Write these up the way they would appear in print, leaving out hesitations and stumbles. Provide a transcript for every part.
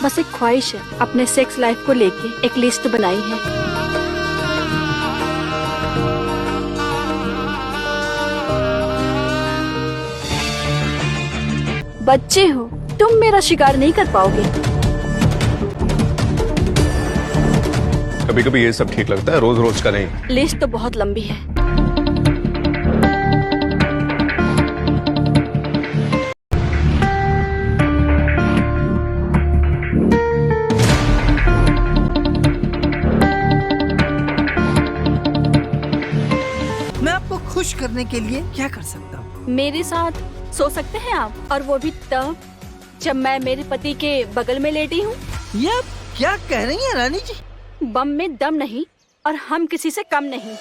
बस एक ख्वाहिश है, अपने सेक्स लाइफ को लेके एक लिस्ट बनाई है। बच्चे हो, तुम मेरा शिकार नहीं कर पाओगे। कभी कभी ये सब ठीक लगता है, रोज रोज का नहीं। लिस्ट तो बहुत लंबी है। मैं आपको खुश करने के लिए क्या कर सकता हूँ? मेरे साथ सो सकते हैं आप, और वो भी तब जब मैं मेरे पति के बगल में लेटी हूँ। ये आप क्या कह रही हैं रानी जी? बम में दम नहीं, और हम किसी से कम नहीं।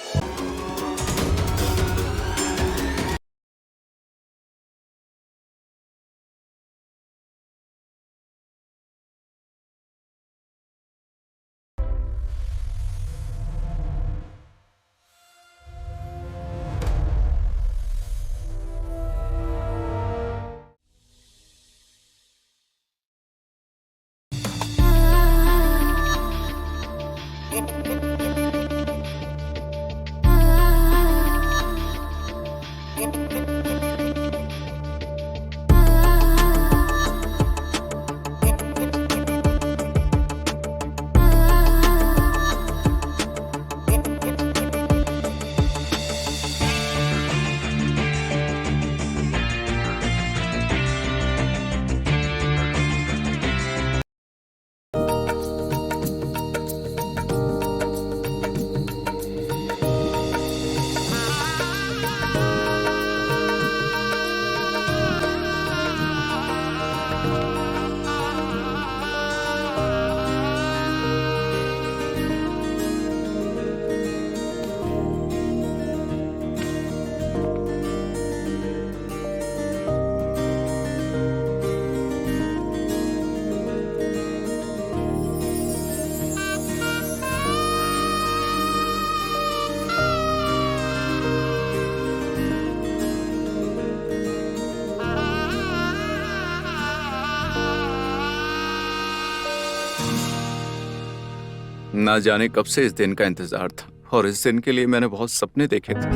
ना जाने कब से इस दिन का इंतजार था, और इस दिन के लिए मैंने बहुत सपने देखे थे।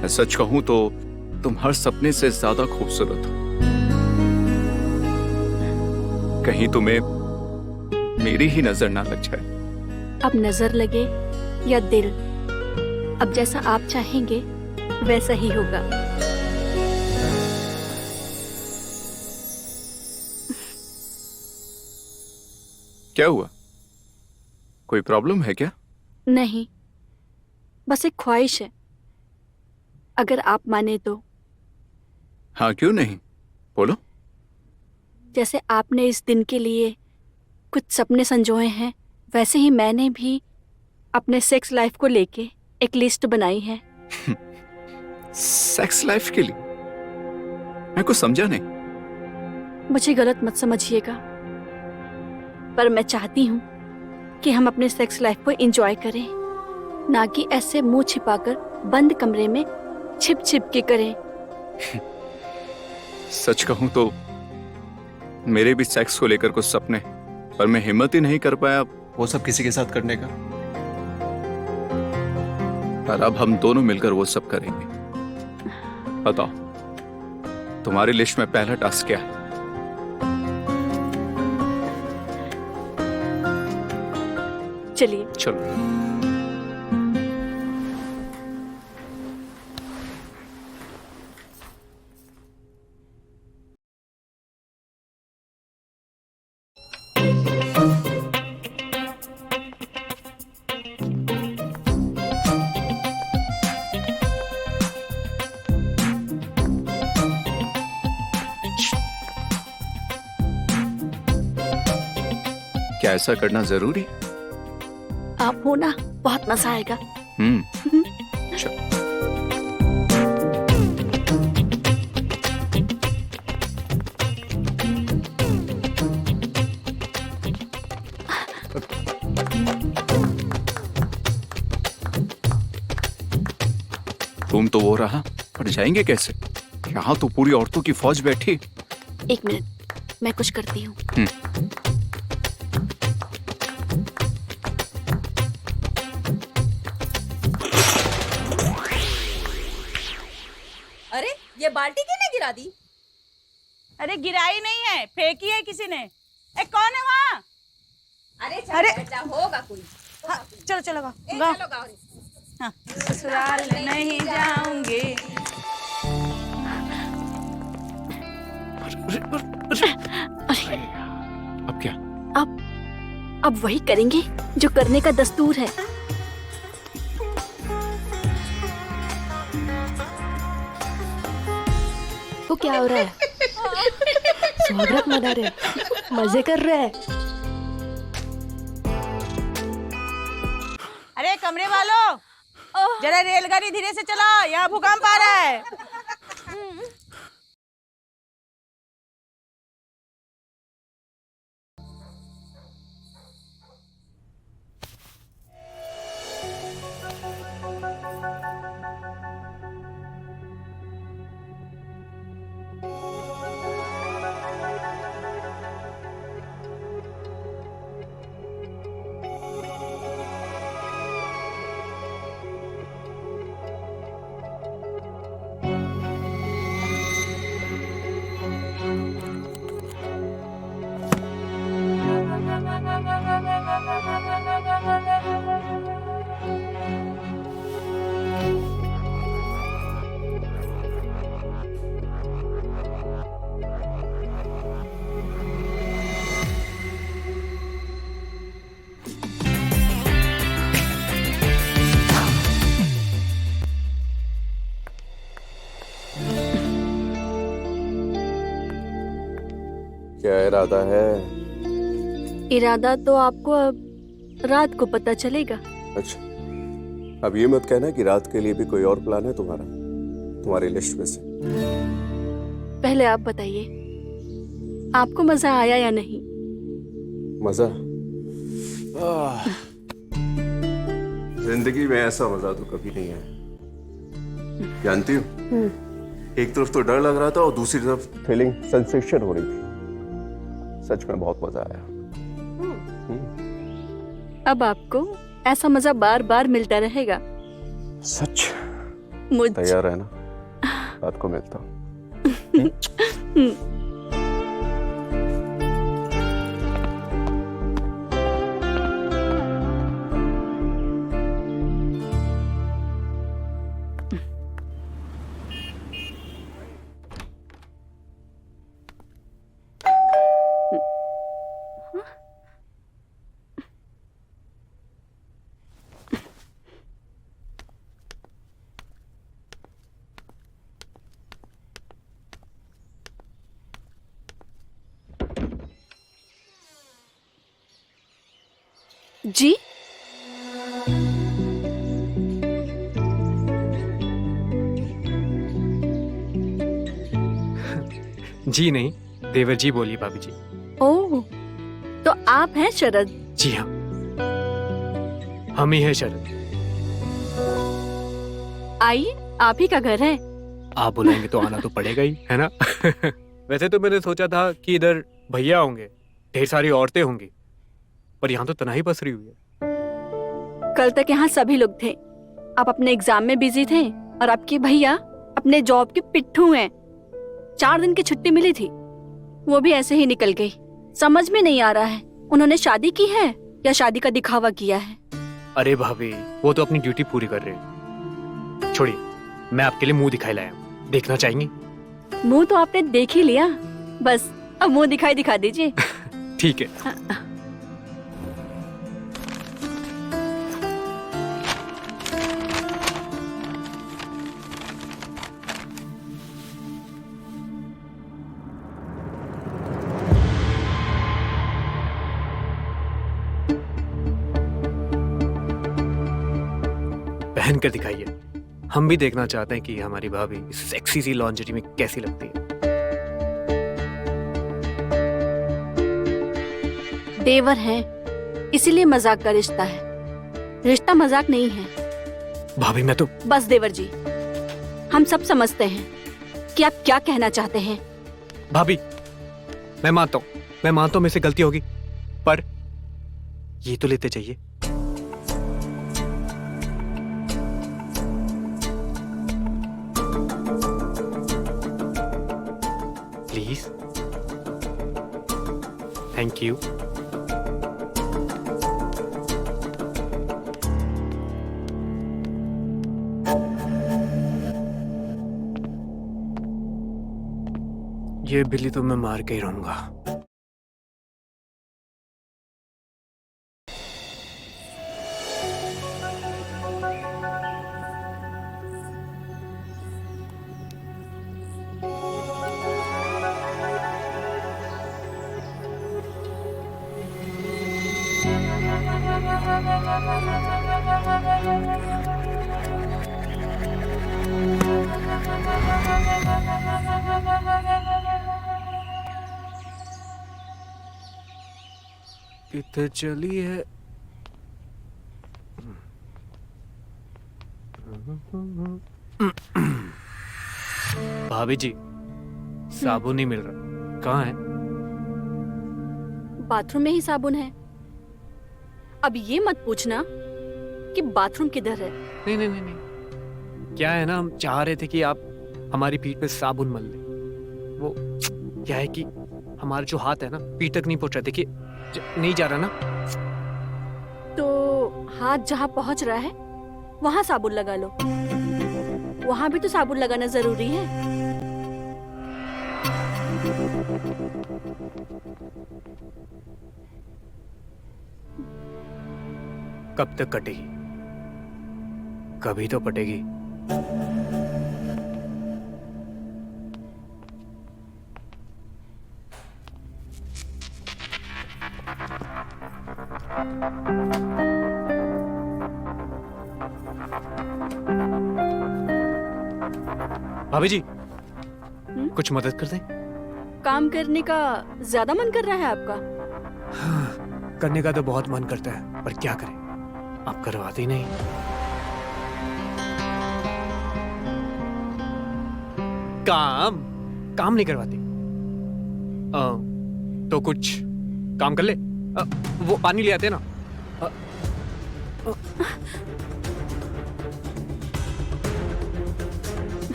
मैं सच कहूं तो तुम हर सपने से ज्यादा खूबसूरत हो। कहीं तुम्हें मेरी ही नजर ना लग जाए। अब नजर लगे या दिल, अब जैसा आप चाहेंगे वैसा ही होगा। क्या हुआ? कोई प्रॉब्लम है क्या? नहीं, बस एक ख्वाहिश है, अगर आप माने तो। हाँ, क्यों नहीं, बोलो। जैसे आपने इस दिन के लिए कुछ सपने संजोए हैं, वैसे ही मैंने भी अपने सेक्स लाइफ को लेके एक लिस्ट बनाई है। सेक्स लाइफ के लिए? मैं कुछ समझा नहीं। मुझे गलत मत समझिएगा, पर मैं चाहती हूँ कि हम अपने सेक्स लाइफ को एंजॉय करें, ना कि ऐसे मुंह छिपाकर बंद कमरे में छिप छिप के करें। सच कहूं तो मेरे भी सेक्स को लेकर कुछ सपने, पर मैं हिम्मत ही नहीं कर पाया वो सब किसी के साथ करने का। पर अब हम दोनों मिलकर वो सब करेंगे। बताओ, तुम्हारी लिस्ट में पहला टास्क क्या है? चलिए। चलो। क्या ऐसा करना जरूरी? आप हो ना, बहुत मजा आएगा। चलो। तुम तो वो रहा, पर जाएंगे कैसे? यहाँ तो पूरी औरतों की फौज बैठी। एक मिनट, मैं कुछ करती हूँ। बाल्टी किसने गिरा दी? अरे गिराई नहीं है, फेंकी है किसी ने। ए कौन है वहाँ? अरे चल बैठ जा, होगा कोई। हाँ, चलो चलो गाओ ए, गाओ। चलो गाओ रे। हाँ, ससुराल नहीं जाऊंगे। अब क्या? अब वही करेंगे जो करने का दस्तूर है। वो क्या हो रहा है? स्वागत मना रहे, मजे कर रहे हैं। अरे कमरे वालों, जरा रेलगाड़ी धीरे से चलाओ, यहाँ भूकंप आ रहा है। क्या इरादा है? इरादा तो आपको अब रात को पता चलेगा। अच्छा, अब ये मत कहना कि रात के लिए भी कोई और प्लान है तुम्हारा, तुम्हारी लिस्ट में से। पहले आप बताइए, आपको मजा आया या नहीं? मजा? जिंदगी में ऐसा मजा तो कभी नहीं आया। जानती हो, एक तरफ तो डर लग रहा था और दूसरी तरफ फीलिंग सेंसेशन हो रही थी। सच में बहुत मजा आया। अब आपको ऐसा मजा बार बार मिलता रहेगा। सच? मुझ तैयार है ना? रात को मिलता हूँ। जी? जी नहीं, देवर जी बोलिए भाभी जी। ओह, तो आप हैं शरद? जी हाँ, हम ही है शरद। आइए, आप ही का घर है। आप बुलाएंगे तो आना तो पड़ेगा ही, है ना? वैसे तो मैंने सोचा था कि इधर भैया होंगे, ढेर सारी औरतें होंगी, पर यहाँ तो तनाही पसरी हुई है। कल तक यहाँ सभी लोग थे। आप अपने एग्जाम में बिजी थे और आपके भैया अपने जॉब के पिट्ठू हैं। 4 दिन की छुट्टी मिली थी, वो भी ऐसे ही निकल गई। समझ में नहीं आ रहा है, उन्होंने शादी की है या शादी का दिखावा किया है। अरे भाभी, वो तो अपनी ड्यूटी पूरी कर रहे हैं। छोड़िए, मैं आपके लिए मुंह दिखाई लाया हूँ, देखना चाहेंगी? मुंह तो आपने देख ही लिया, बस अब मुंह दिखा दीजिए। ठीक है। पहन कर दिखाइए, हम भी देखना चाहते हैं कि हमारी भाभी सेक्सी सी लॉन्जरी में कैसी लगती है। देवर हैं, इसीलिए मजाक का रिश्ता है। रिश्ता मजाक नहीं है। भाभी मैं तो बस देवर जी, हम सब समझते हैं कि आप क्या कहना चाहते हैं। भाभी, मैं मानता हूँ मेरे से गलती होगी, पर ये तो लेते चाहिए। प्लीज। Thank you. ये बिल्ली तो मैं मार के ही रहूंगा। किधर चली है? भाभी जी, साबुन नहीं मिल रहा, कहाँ है? बाथरूम में ही साबुन है। अब ये मत पूछना कि बाथरूम किधर है। नहीं नहीं नहीं नहीं, क्या है ना, हम चाह रहे थे कि आप हमारी पीठ पे साबुन मल लें। वो क्या है कि हमारा जो हाथ है ना, पीठ तक नहीं पहुंच रहा। देखिए नहीं जा रहा ना। तो हाथ जहाँ पहुंच रहा है वहां साबुन लगा लो। वहां भी तो साबुन लगाना जरूरी है। कब तक कटेगी? कभी तो पटेगी। भाभी जी, कुछ मदद कर दें? काम करने का ज्यादा मन कर रहा है आपका? करने का तो बहुत मन करता है, पर क्या करें, आप करवाते ही नहीं। काम नहीं करवाते। तो कुछ काम कर ले। वो पानी ले आते हैं ना।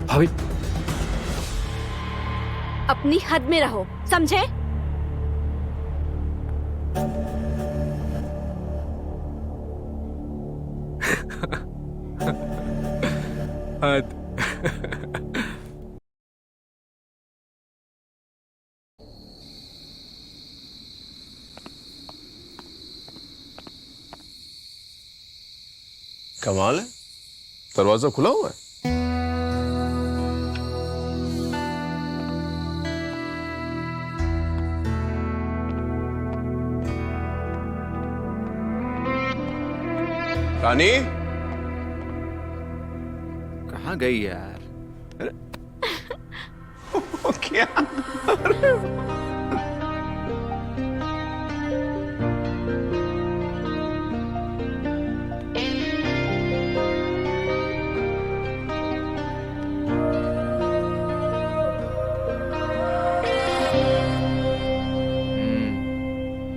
भाभी, अपनी हद में रहो, समझे? हद। कमाल है, दरवाजा खुला हुआ है। रानी कहाँ गई यार? क्या?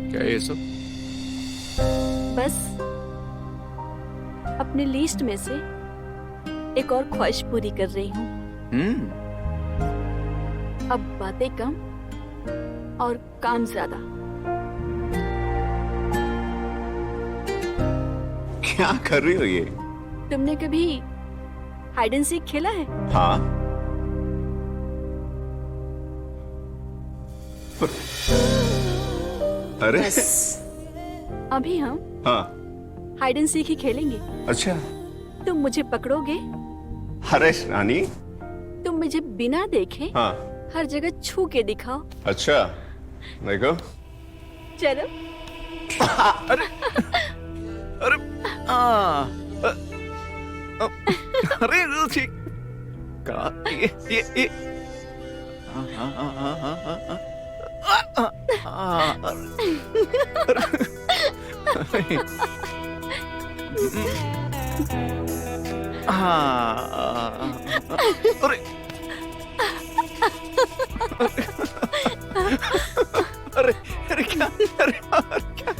क्या ये सब? बस अपने लिस्ट में से एक और ख्वाहिश पूरी कर रही हूँ। अब बातें कम और काम ज्यादा। क्या कर रही हो ये? तुमने कभी हाइड एंड सीक खेला है? हाँ। अरे अभी हम हाँ। हाइड एंड सीक ही खेलेंगे। अच्छा। तुम मुझे पकड़ोगे, अरे रानी। तुम मुझे बिना देखे हाँ। हर जगह छू के दिखाओ। अच्छा, देखो। चलो। अरे अरे अरे ठीक का ये अरे अरे अरे क्या? अरे क्या?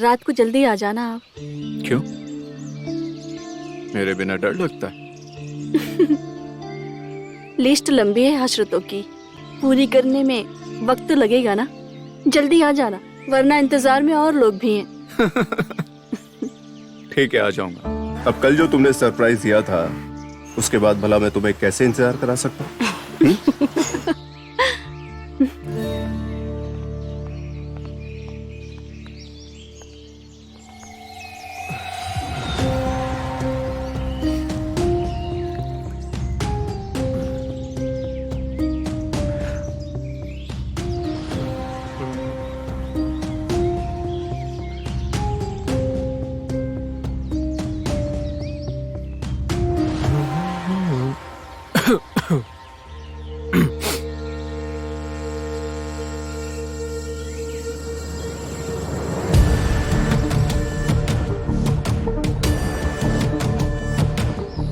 रात को जल्दी आ जाना आप। क्यों? मेरे बिना डर लगता है? लिस्ट लंबी है हसरतों की, पूरी करने में वक्त तो लगेगा ना। जल्दी आ जाना, वरना इंतजार में और लोग भी हैं। ठीक है, आ जाऊंगा। अब कल जो तुमने सरप्राइज दिया था, उसके बाद भला मैं तुम्हें कैसे इंतजार करा सकता हूँ?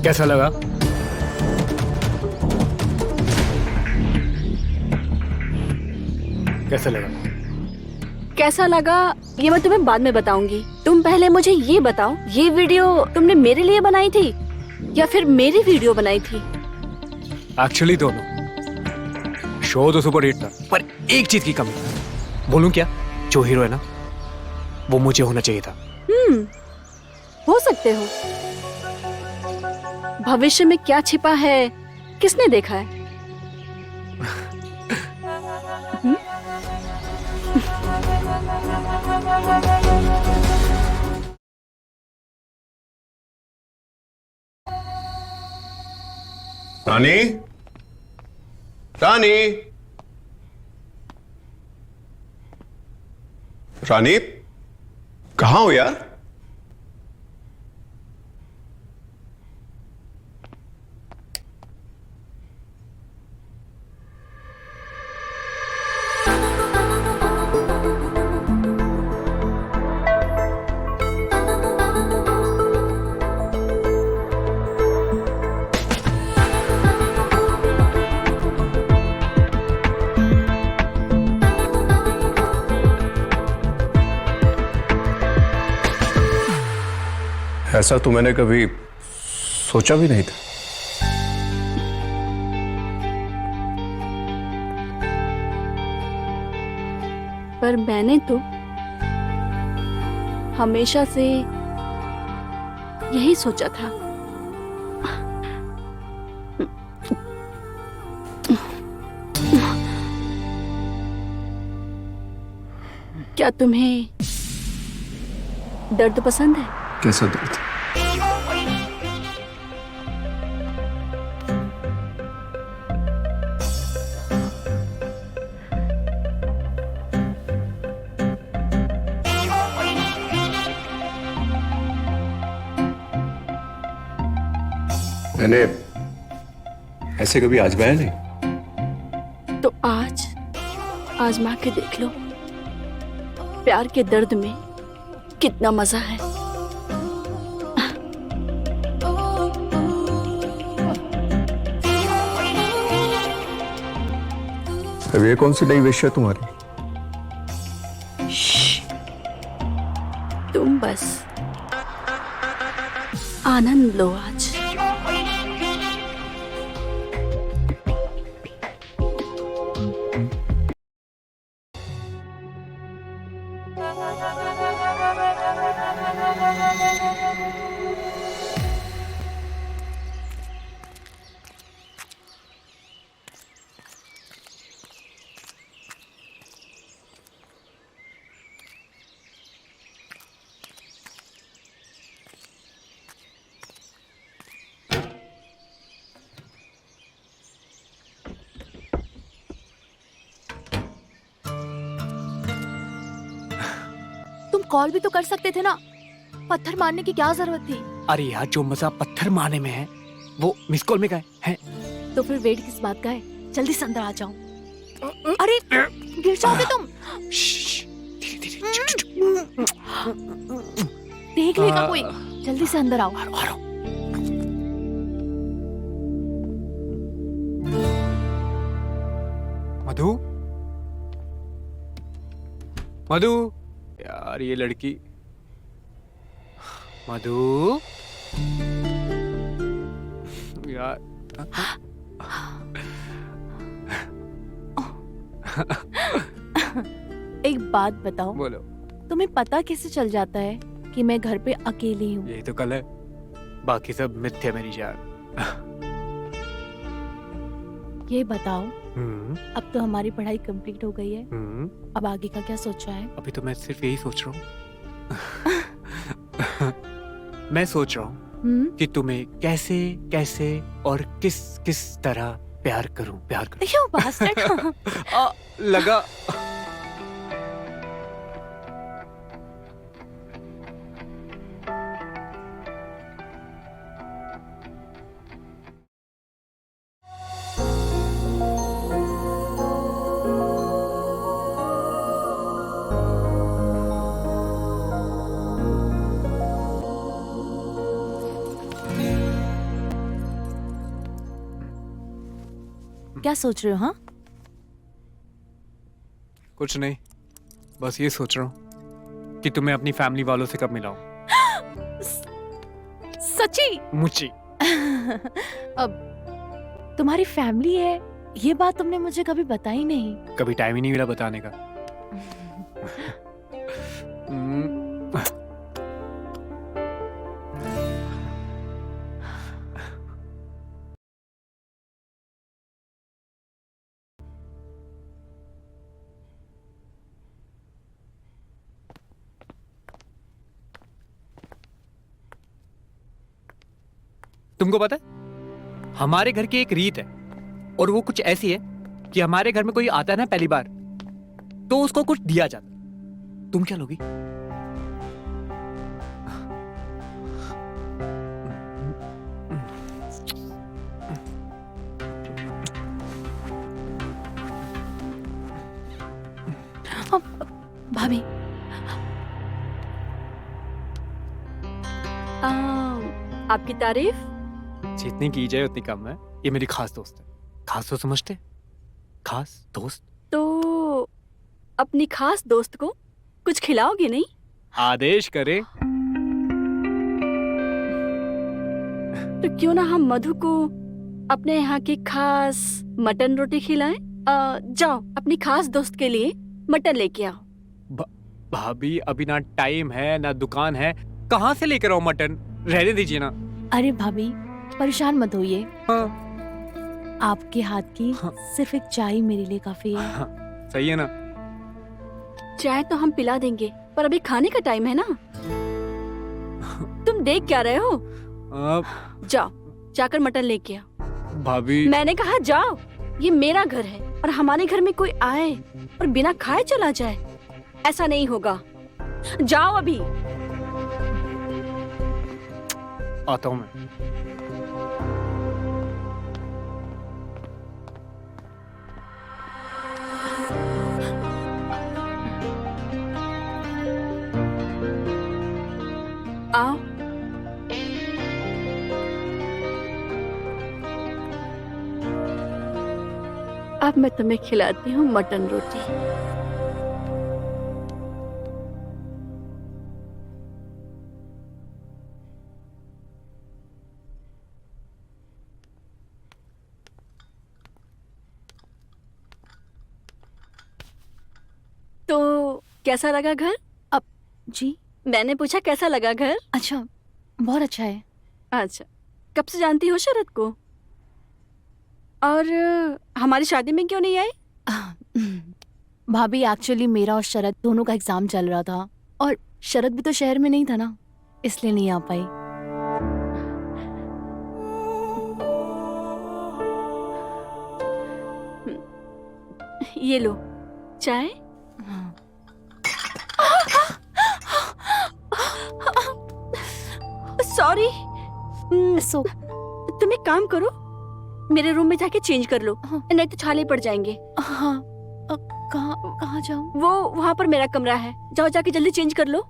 कैसा लगा? कैसा लगा? कैसा लगा ये मैं तुम्हें बाद में बताऊंगी। तुम पहले मुझे ये बताओ, ये वीडियो तुमने मेरे लिए बनाई थी या फिर मेरी वीडियो बनाई थी? एक्चुअली दोनों। शो तो सुपर हिट था, पर एक चीज की कमी था। बोलूं क्या? जो हीरो है ना, वो मुझे होना चाहिए था। हो सकते हो। भविष्य में क्या छिपा है किसने देखा है? रानी, रानी, रानी, कहाँ हो यार? ऐसा तो मैंने कभी सोचा भी नहीं था। पर मैंने तो हमेशा से यही सोचा था। क्या तुम्हें दर्द पसंद है? कैसा दर्द? मैंने ऐसे कभी आजमाया नहीं। तो आज आजमा के देख लो, प्यार के दर्द में कितना मजा है। अब ये कौन सी नई विश है तुम्हारी? तुम बस आनंद लो आज। तुम कॉल भी तो कर सकते थे ना, पत्थर मारने की क्या जरूरत थी? अरे यार, जो मजा पत्थर मारने में है वो मिस कॉल में का है? तो फिर वेट किस बात का है? जल्दी से अंदर आ जाओ। अरे गिर जाओगे तुम। श्श्श, धीरे-धीरे। देख लेगा कोई। जल्दी से अंदर आओ। आ रहा हूं। मधु, मधु, यार ये लड़की। मधु यार। एक बात बताओ, बोलो। तुम्हें पता कैसे चल जाता है कि मैं घर पे अकेली हूँ? यही तो कल है, बाकी सब मिथ्या मेरी जान। ये बताओ, हम्म, अब तो हमारी पढ़ाई कंप्लीट हो गई है, अब आगे का क्या सोचा है? अभी तो मैं सिर्फ यही सोच रहा हूँ। मैं सोच रहा हूँ कि तुम्हें कैसे कैसे और किस किस तरह प्यार करूं, प्यार करूं। You bastard! लगा। क्या सोच रहे हो? हाँ, कुछ नहीं, बस ये सोच रहा हूँ कि तुम्हें अपनी फैमिली वालों से कब मिलाऊं। सच्ची? मुची। अब तुम्हारी फैमिली है, ये बात तुमने मुझे कभी बताई नहीं। कभी टाइम ही नहीं मिला बताने का। तुमको पता है, हमारे घर की एक रीत है और वो कुछ ऐसी है कि हमारे घर में कोई आता है ना पहली बार, तो उसको कुछ दिया जाता। तुम क्या लोगी? भाभी, आपकी तारीफ? जितनी की जाए उतनी कम है। ये मेरी खास दोस्त है। खास तो समझते? खास दोस्त। तो अपनी खास दोस्त को कुछ खिलाओगे नहीं? आदेश करे। तो क्यों ना हम मधु को अपने यहाँ की खास मटन रोटी खिलाएं? जाओ अपनी खास दोस्त के लिए मटन लेके आओ। भाभी, अभी ना टाइम है ना दुकान है, कहाँ से लेकर आओ मटन? रहने दीजिए ना। अरे भाभी, परेशान मत होइए। हाँ। आपके हाथ की हाँ। सिर्फ एक चाय मेरे लिए काफी है। हाँ, सही है ना? चाय तो हम पिला देंगे, पर अभी खाने का टाइम है ना। तुम देख क्या रहे हो? जाओ जाकर मटन लेके आओ। भाभी, मैंने कहा जाओ, ये मेरा घर है और हमारे घर में कोई आए और बिना खाए चला जाए, ऐसा नहीं होगा। जाओ अभी। आता हूँ मैं। आओ। अब मैं तुम्हें खिलाती हूँ मटन रोटी। कैसा लगा घर? जी मैंने पूछा कैसा लगा घर? अच्छा, बहुत अच्छा है। अच्छा, कब से जानती हो शरद को? और हमारी शादी में क्यों नहीं आई? भाभी, एक्चुअली मेरा और शरद दोनों का एग्जाम चल रहा था और शरद भी तो शहर में नहीं था ना, इसलिए नहीं आ पाई। ये लो चाय। सॉरी। सो तुम एक काम करो, मेरे रूम में जाके चेंज कर लो, नहीं तो छाले पड़ जाएंगे। हाँ, कहाँ कहाँ जाऊँ? वो वहाँ पर मेरा कमरा है, जाओ जाके जल्दी चेंज कर लो।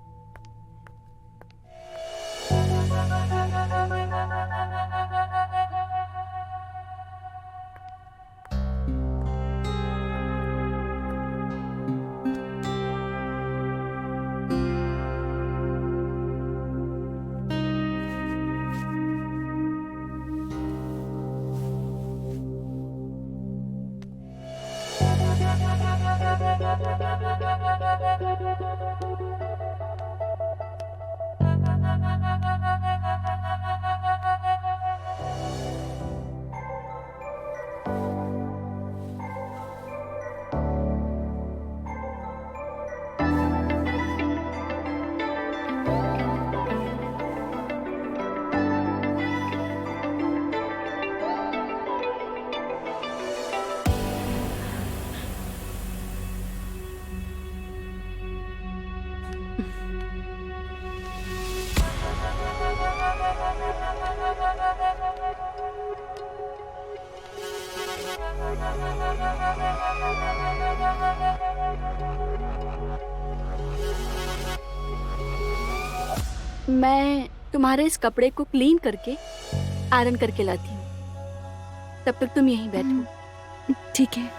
मैं तुम्हारे इस कपड़े को क्लीन करके आयरन करके लाती हूँ, तब तक तुम यहीं बैठो। ठीक है।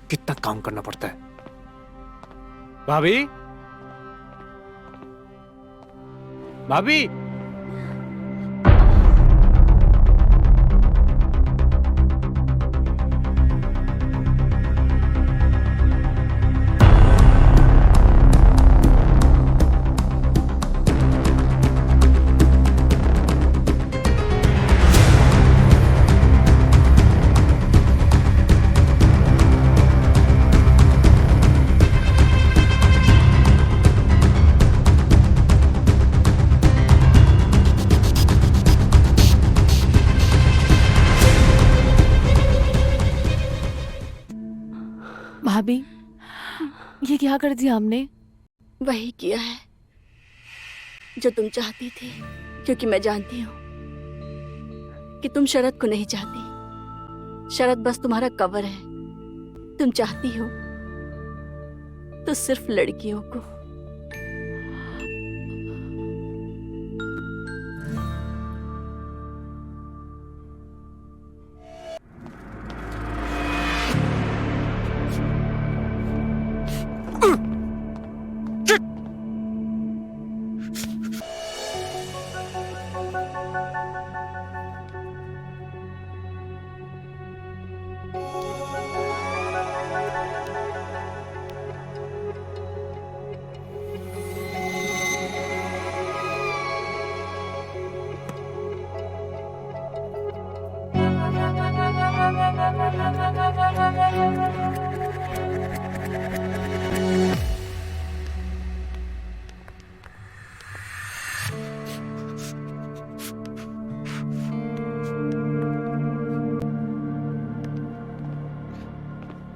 कितना काम करना पड़ता है। भाभी, भाभी, भाभी, ये क्या कर दिया हमने? वही किया है जो तुम चाहती थी, क्योंकि मैं जानती हूँ कि तुम शरद को नहीं चाहती। शरद बस तुम्हारा कवर है। तुम चाहती हो तो सिर्फ लड़कियों को।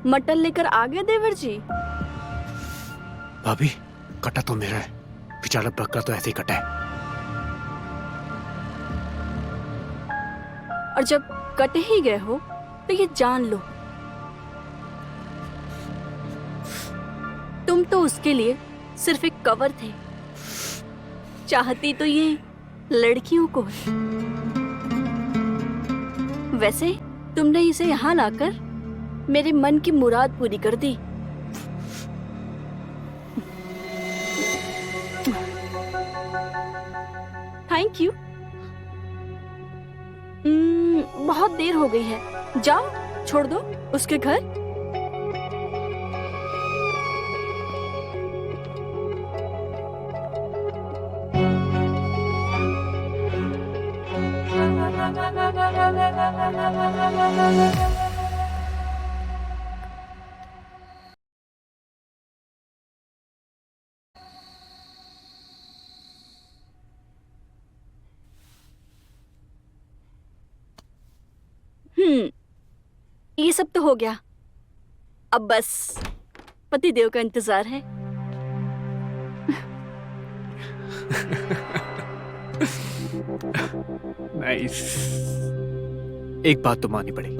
मटन लेकर आ गए देवर जी? भाभी, कटा तो मेरा है, बेचारा बकरा तो ऐसे ही कटा है। और जब कट ही गए हो तो ये जान लो, तुम तो उसके लिए सिर्फ एक कवर थे। चाहती तो ये लड़कियों को है। वैसे तुमने इसे यहाँ लाकर मेरे मन की मुराद पूरी कर दी। Thank you. बहुत देर हो गई है, जाओ छोड़ दो उसके घर। ये सब तो हो गया, अब बस पति देव का इंतजार है। नाइस। एक बात तो माननी पड़ेगी,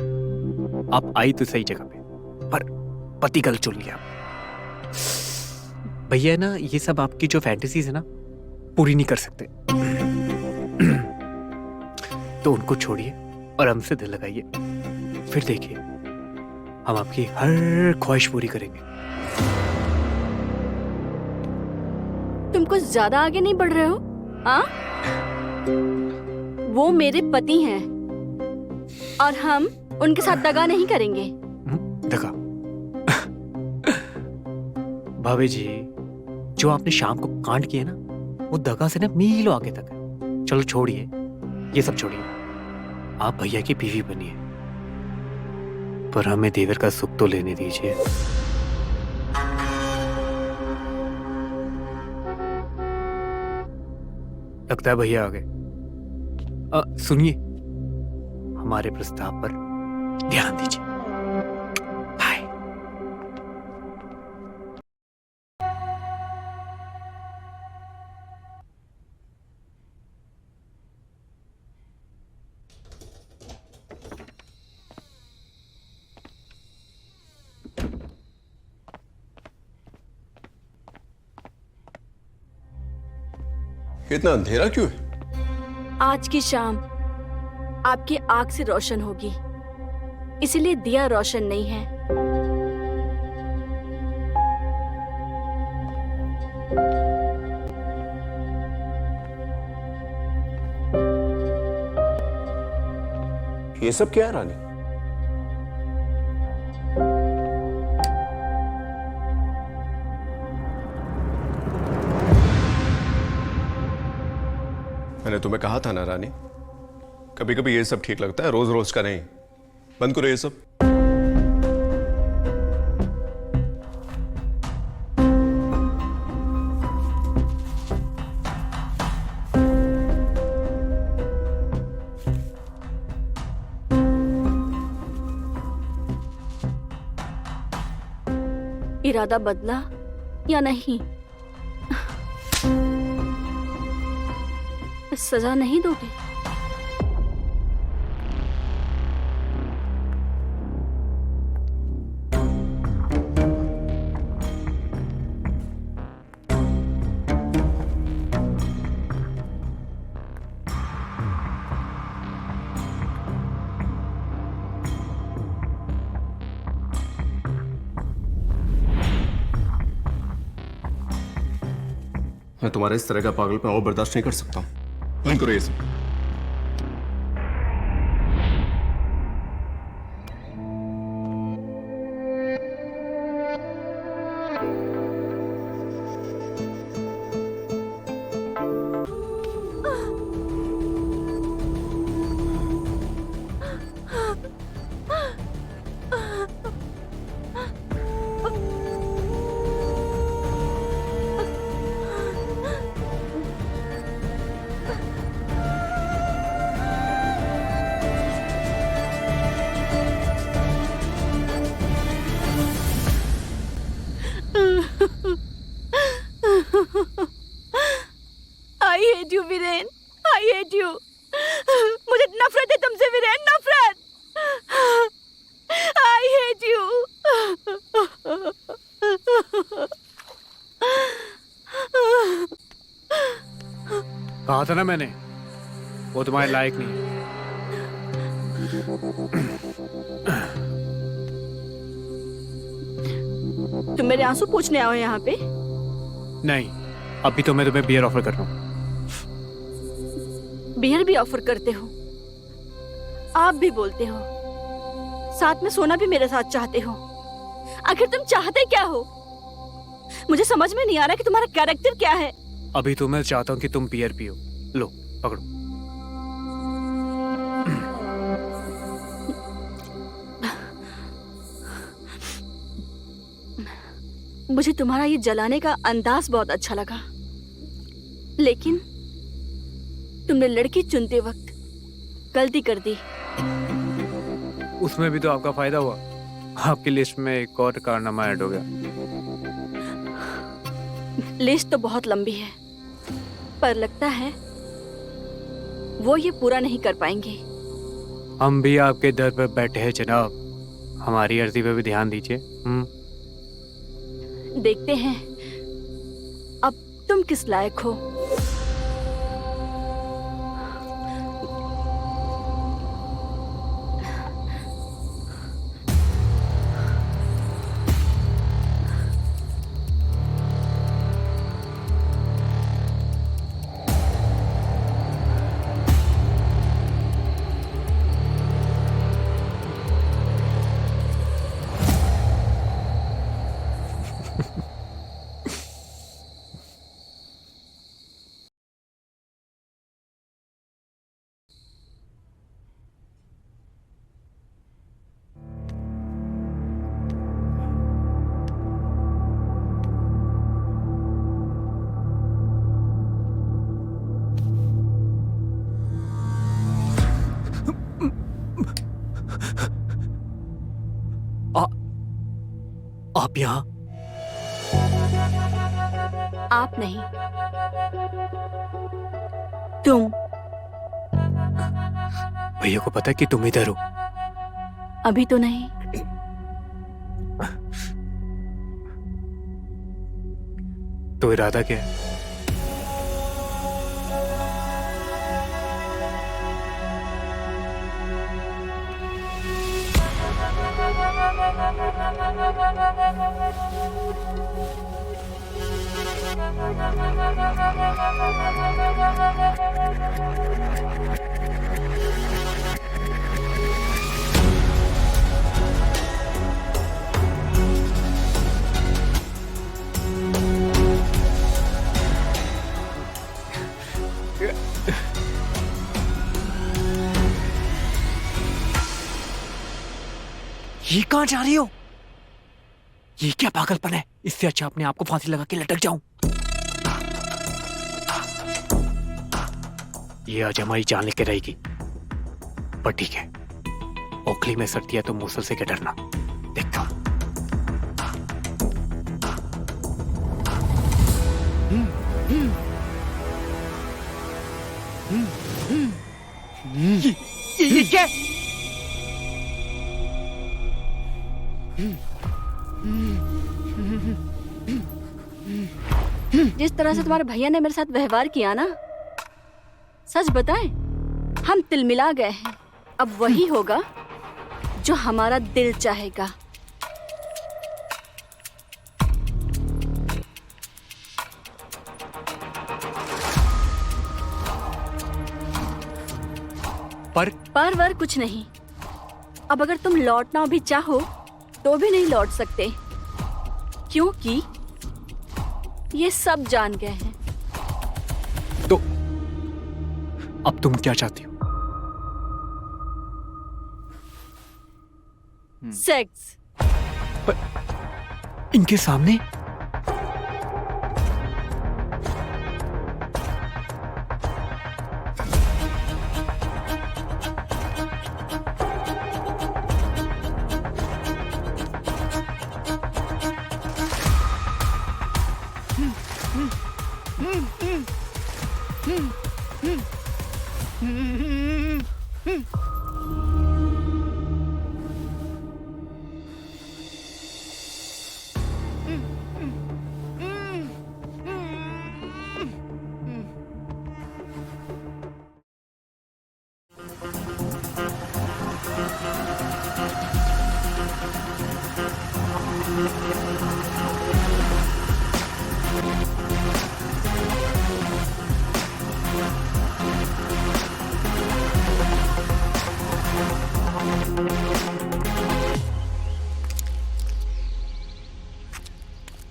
आप आई तो सही जगह पे, पर पति गलत चुन लिया। भैया ना, ये सब आपकी जो फैंटेसीज है ना, पूरी नहीं कर सकते। तो उनको छोड़िए और हमसे दिल लगाइए, फिर देखिए हम आपकी हर ख्वाहिश पूरी करेंगे। तुम कुछ ज्यादा आगे नहीं बढ़ रहे हो? हाँ, वो मेरे पति हैं और हम उनके साथ दगा नहीं करेंगे। दगा? भाभी जी, जो आपने शाम को कांड किया ना, वो दगा से ना मीलों आगे तक है। चलो छोड़िए, ये सब छोड़िए, आप भैया की बीवी बनिए, पर हमें देवर का सुख तो लेने दीजिए। लगता है भैया आ गए। सुनिए, हमारे प्रस्ताव पर ध्यान दीजिए। बाय। इतना अंधेरा क्यों है? आज की शाम आपकी आंख से रोशन होगी, इसलिए दिया रोशन नहीं है। ये सब क्या है रानी? मैंने तुम्हें कहा था ना रानी, कभी कभी ये सब ठीक लगता है, रोज रोज का नहीं। बंद करो ये सब। इरादा बदला या नहीं? सजा नहीं दोगे? मैं तुम्हारे इस तरह का पागलपन और बर्दाश्त नहीं कर सकता हूं। बंद करो ये सब। I hate you, Viren. I hate you। मुझे नफरत है तुमसे वीरेन, नफरत। बेटी हूँ। कहा था ना मैंने, वो तुम्हारे लायक नहीं है। तुम मेरे आंसू पूछने आओ यहाँ पे? नहीं, अभी तो मैं तुम्हें बियर ऑफर कर रहा हूँ। बियर भी ऑफर करते हो? आप भी बोलते हो, साथ में सोना भी मेरे साथ चाहते हो। आखिर तुम चाहते क्या हो? मुझे समझ में नहीं आ रहा कि तुम्हारा कैरेक्टर क्या है। अभी तो मैं चाहता हूँ कि तुम बियर पियो। लो पकड़ो। मुझे तुम्हारा ये जलाने का अंदाज बहुत अच्छा लगा, लेकिन तुमने लड़की चुनते वक्त गलती कर दी। उसमें भी तो आपका फायदा हुआ, आपकी लिस्ट में एक और कारनामा ऐड हो गया। लिस्ट तो बहुत लंबी है, पर लगता है वो ये पूरा नहीं कर पाएंगे। हम भी आपके दर पर बैठे हैं जनाब, हमारी अर्जी पे भी ध्यान दीजिए। देखते हैं अब तुम किस लायक हो। आप यहाँ? आप नहीं, तुम। भैया को पता है कि तुम इधर हो? अभी तो नहीं। तो इरादा क्या है? ये कहां जा रही हो? ये क्या पागलपन है? इससे अच्छा अपने आप को फांसी लगा के लटक जाऊं। ये आज हमारी जान लेके रहेगी, पर ठीक है, ओखली में सट दिया तो मूसल से क्या डरना, देखता हूं। ये क्या? जिस तरह से तुम्हारे भैया ने मेरे साथ व्यवहार किया ना, सच बताएं, हम तिलमिला गए हैं। अब वही होगा जो हमारा दिल चाहेगा। पर वर कुछ नहीं। अब अगर तुम लौटना भी चाहो तो भी नहीं लौट सकते, क्योंकि ये सब जान गए हैं। तो अब तुम क्या चाहती हो? सेक्स। पर इनके सामने?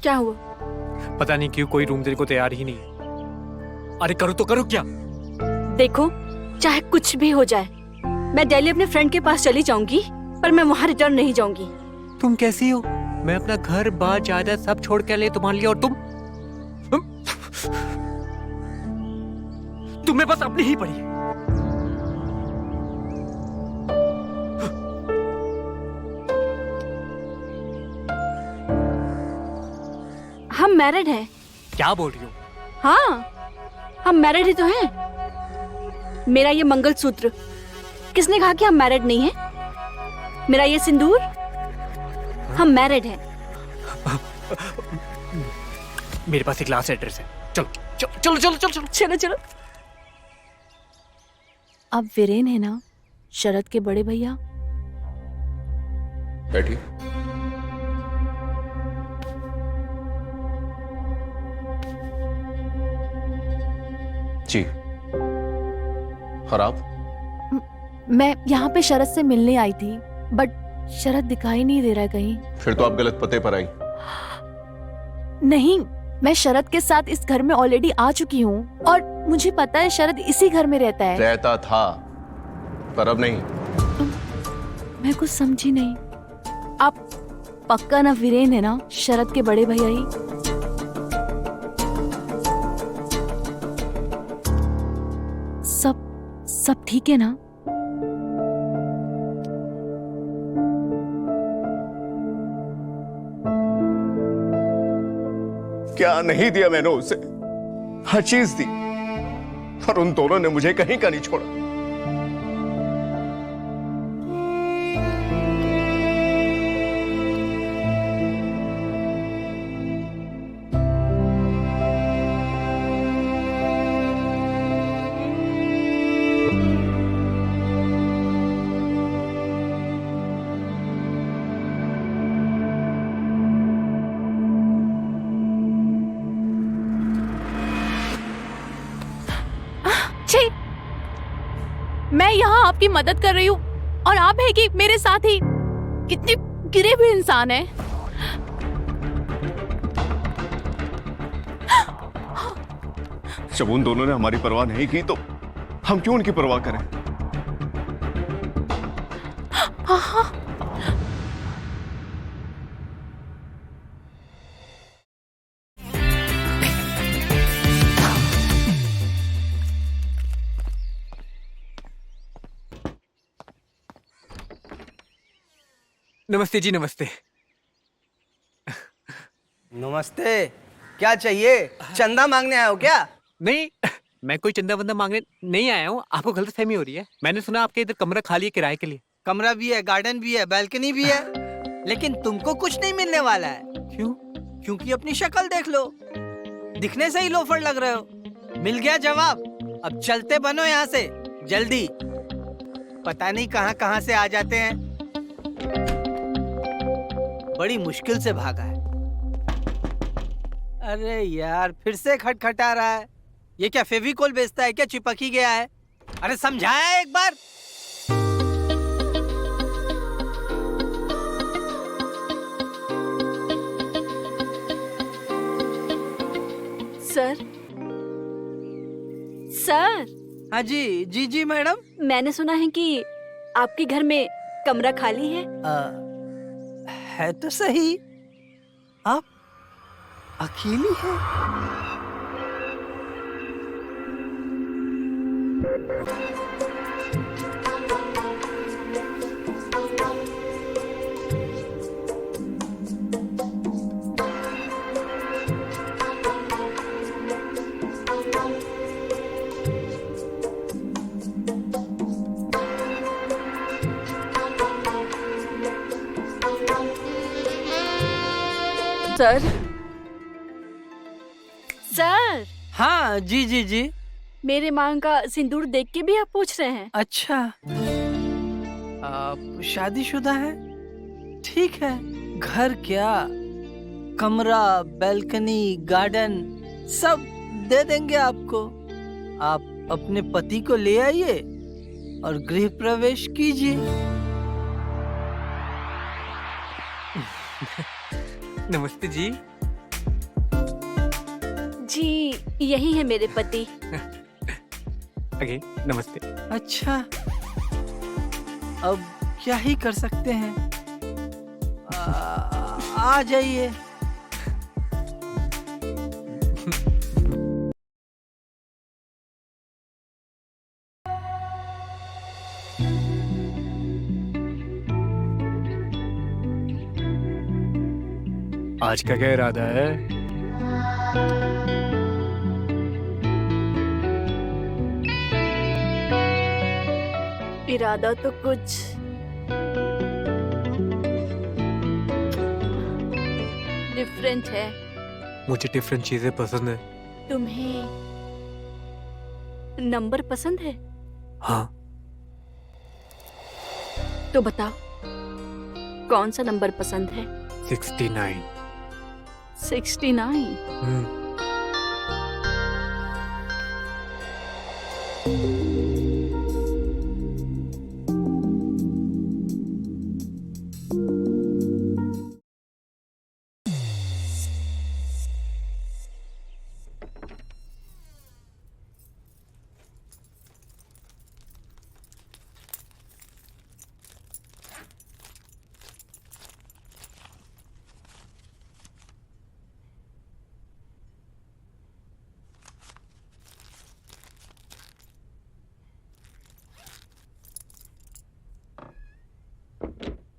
क्या हुआ? पता नहीं क्यों कोई रूम देने को तैयार ही नहीं है। अरे करो तो करो क्या? देखो, चाहे कुछ भी हो जाए, मैं दिल्ली अपने फ्रेंड के पास चली जाऊंगी, पर मैं वहां रिटर्न नहीं जाऊंगी। तुम कैसी हो? मैं अपना घर बार जायदाद सब छोड़ के ले तुम्हारे लिए, और तुम्हें बस अपनी ही पड़ी है। हम मैरिड हैं। क्या बोल रही हो? हाँ, हम मैरिड ही तो हैं। मेरा ये मंगलसूत्र, किसने कहा कि हम मैरिड नहीं हैं? मेरा ये सिंदूर, हम मैरिड हैं। मेरे पास एक लास्ट एड्रेस है, चलो चलो चलो चलो चलो चलो चलो चलो। अब वीरेन है ना, शरद के बड़े भैया? बैठिए। जी। और आप? मैं यहाँ पे शरद से मिलने आई थी, बट शरद दिखाई नहीं दे रहा है कहीं। फिर तो आप गलत पते पर आई। नहीं, मैं शरद के साथ इस घर में ऑलरेडी आ चुकी हूँ, और मुझे पता है शरद इसी घर में रहता है। रहता था, पर अब नहीं। मैं कुछ समझी नहीं। आप पक्का ना वीरेन है ना, शरद के बड़े भैया ही? सब ठीक है ना? क्या नहीं दिया मैंने उसे? हर चीज दी, पर उन दोनों ने मुझे कहीं का नहीं छोड़ा। छी! मैं यहाँ आपकी मदद कर रही हूँ, और आप है कि मेरे साथ ही कितने गिरे हुए इंसान हैं। जब उन दोनों ने हमारी परवाह नहीं की, तो हम क्यों उनकी परवाह करें? नमस्ते जी, नमस्ते। नमस्ते। क्या चाहिए? चंदा मांगने आए हो क्या? नहीं, मैं कोई चंदा वंदा मांगने नहीं आया हूँ। आपको गलतफहमी हो रही है। मैंने सुना आपके इधर कमरा खाली है किराए के लिए। कमरा भी है, गार्डन भी है, बैल्कनी भी है, लेकिन तुमको कुछ नहीं मिलने वाला है। क्यों? क्योंकि अपनी शक्ल देख लो, दिखने से ही लोफर लग रहे हो। मिल गया जवाब। अब चलते बनो यहाँ से जल्दी। पता नहीं कहाँ कहाँ से आ जाते हैं। बड़ी मुश्किल से भागा है। अरे यार, फिर से खटखटा रहा है। ये क्या फेविकोल बेचता है क्या? चिपक ही गया है। अरे समझाया एक बार। Sir, sir. हाँ जी, जी जी मैडम। मैंने सुना है कि आपके घर में कमरा खाली है। है तो सही। आप अकेली हैं? Sir, sir. हाँ जी जी जी। मेरे मांग का सिंदूर देख के भी आप पूछ रहे हैं? अच्छा, आप शादीशुदा हैं? ठीक है। घर क्या, कमरा, बैल्कनी, गार्डन सब दे देंगे आपको। आप अपने पति को ले आइए और गृह प्रवेश कीजिए। नमस्ते जी। जी यही है मेरे पति। अगे नमस्ते। अच्छा, अब क्या ही कर सकते हैं। आ जाइए। आज का क्या इरादा है? इरादा तो कुछ डिफरेंट है। मुझे डिफरेंट चीजें पसंद है। तुम्हें नंबर पसंद है? हाँ। तो बताओ कौन सा नंबर पसंद है? 69। 69।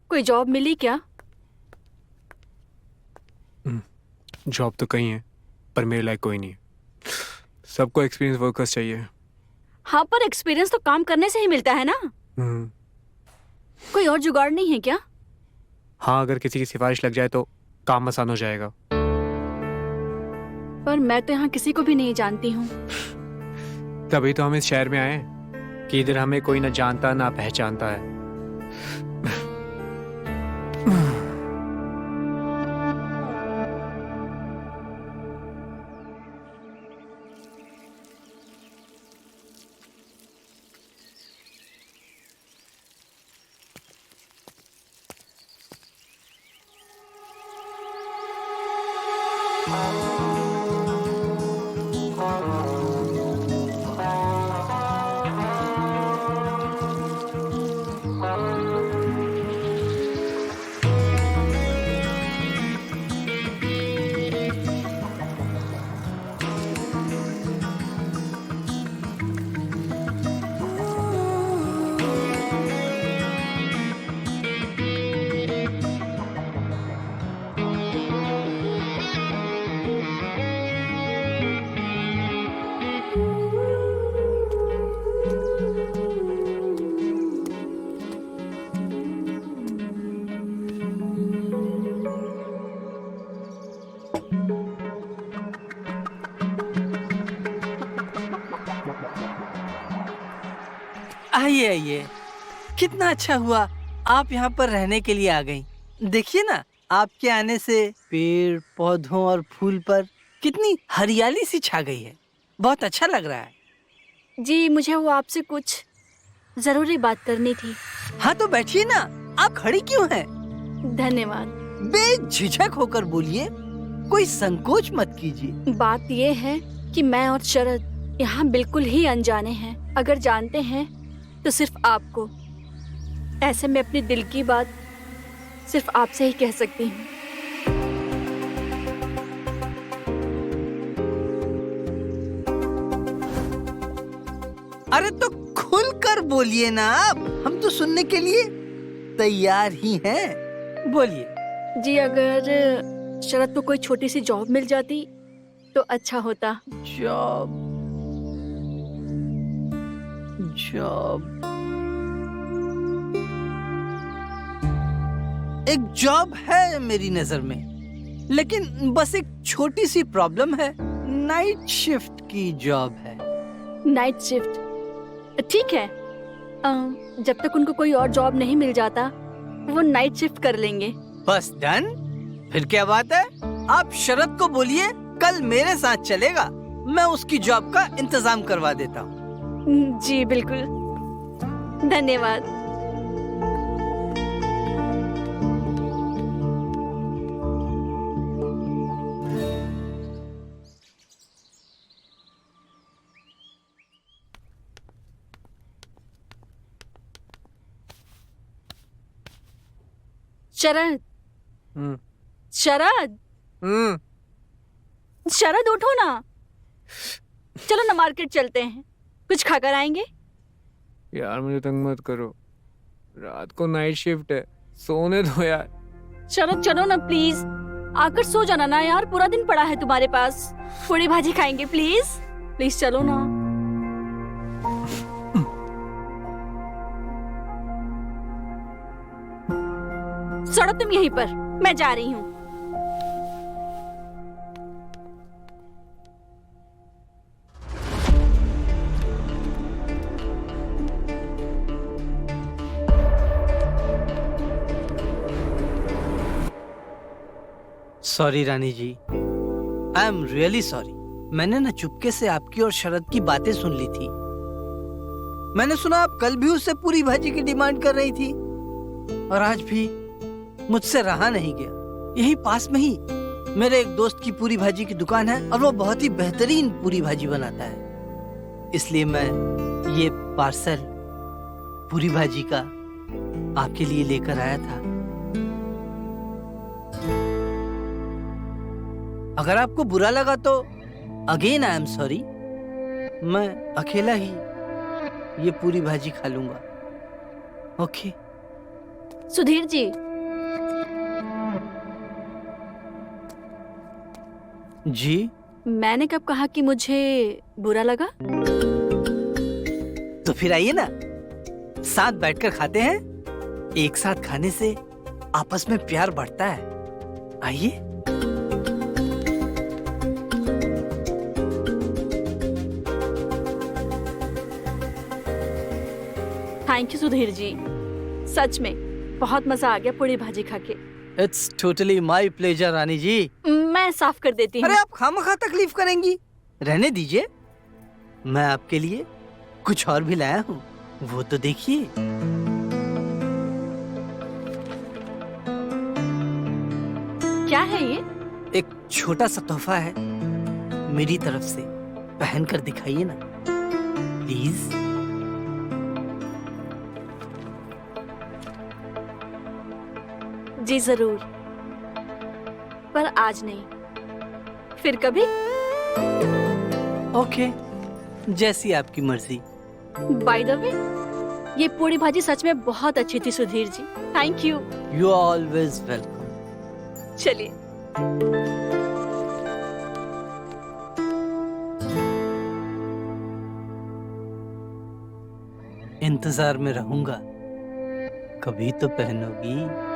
कोई जॉब मिली क्या? जॉब तो कहीं है पर मेरे लायक कोई नहीं है। सबको एक्सपीरियंस वर्कर्स चाहिए। हाँ पर एक्सपीरियंस तो काम करने से ही मिलता है ना। कोई और जुगाड़ नहीं है क्या? हाँ, अगर किसी की सिफारिश लग जाए तो काम आसान हो जाएगा। पर मैं तो यहाँ किसी को भी नहीं जानती हूँ। तभी तो हम इस शहर में आए कि इधर हमें कोई ना जानता ना पहचानता है। आइए आइए, कितना अच्छा हुआ आप यहाँ पर रहने के लिए आ गई। देखिए ना, आपके आने से पेड़ पौधों और फूल पर कितनी हरियाली सी छा गई है। बहुत अच्छा लग रहा है। जी मुझे वो आपसे कुछ जरूरी बात करनी थी। हाँ तो बैठिए ना, आप खड़ी क्यों हैं? धन्यवाद। बेझिझक होकर बोलिए, कोई संकोच मत कीजिए। बात ये है कि मैं और शरद यहाँ बिल्कुल ही अनजाने हैं। अगर जानते हैं तो सिर्फ आपको। ऐसे में अपने दिल की बात सिर्फ आपसे ही कह सकती हूँ। अरे तो खुलकर बोलिए ना आप, हम तो सुनने के लिए तैयार ही हैं। बोलिए। जी अगर शरद को कोई छोटी सी जॉब मिल जाती तो अच्छा होता। जॉब जॉब एक जॉब है मेरी नजर में, लेकिन बस एक छोटी सी प्रॉब्लम है। नाइट शिफ्ट की जॉब है। नाइट शिफ्ट ठीक है। जब तक उनको कोई और जॉब नहीं मिल जाता वो नाइट शिफ्ट कर लेंगे। बस डन। फिर क्या बात है, आप शरद को बोलिए कल मेरे साथ चलेगा, मैं उसकी जॉब का इंतजाम करवा देता हूँ। जी बिल्कुल, धन्यवाद। शरद, हम्म शरद, हम्म शरद उठो ना। चलो ना मार्केट चलते हैं, कुछ खाकर आएंगे। यार मुझे तंग मत करो, रात को नाइट शिफ्ट है, सोने दो यार। शरद चलो ना प्लीज, आकर सो जाना ना यार, पूरा दिन पड़ा है तुम्हारे पास। पूरी भाजी खाएंगे प्लीज, प्लीज चलो ना। सड़ो तुम यहीं पर, मैं जा रही हूँ। Sorry Rani ji, I am really sorry. मैंने ना चुपके से आपकी और शरद की बातें सुन ली थी। मैंने सुना आप कल भी उससे पूरी भाजी की डिमांड कर रही थी, और आज भी मुझसे रहा नहीं गया। यही पास में ही मेरे एक दोस्त की पूरी भाजी की दुकान है, और वो बहुत ही बेहतरीन पूरी भाजी बनाता है। इसलिए मैं ये पार्सल पूरी भाजी का आपके लिए लेकर आया था। अगर आपको बुरा लगा तो अगेन आई एम सॉरी। मैं अकेला ही ये पूरी भाजी खा लूंगा। ओके सुधीर जी, जी। मैंने कब कहा कि मुझे बुरा लगा? तो फिर आइए ना, साथ बैठकर खाते हैं। एक साथ खाने से आपस में प्यार बढ़ता है। आइए। थैंक यू सुधीर जी, सच में बहुत मजा आ गया पूरी भाजी खा के। इट्स टोटली माय प्लेजर रानी जी। मैं साफ कर देती हूँ। अरे आप खामखा तकलीफ करेंगी, रहने दीजिए। मैं आपके लिए कुछ और भी लाया हूँ, वो तो देखिए। क्या है ये? एक छोटा सा तोहफा है मेरी तरफ से, पहन कर दिखाइए ना प्लीज। जी जरूर, पर आज नहीं, फिर कभी। ओके, जैसी आपकी मर्जी। बाय द वे, ये पूरी भाजी सच में बहुत अच्छी थी Sudhir ji, thank you. You always welcome. चलिए। इंतजार में रहूंगा, कभी तो पहनोगी।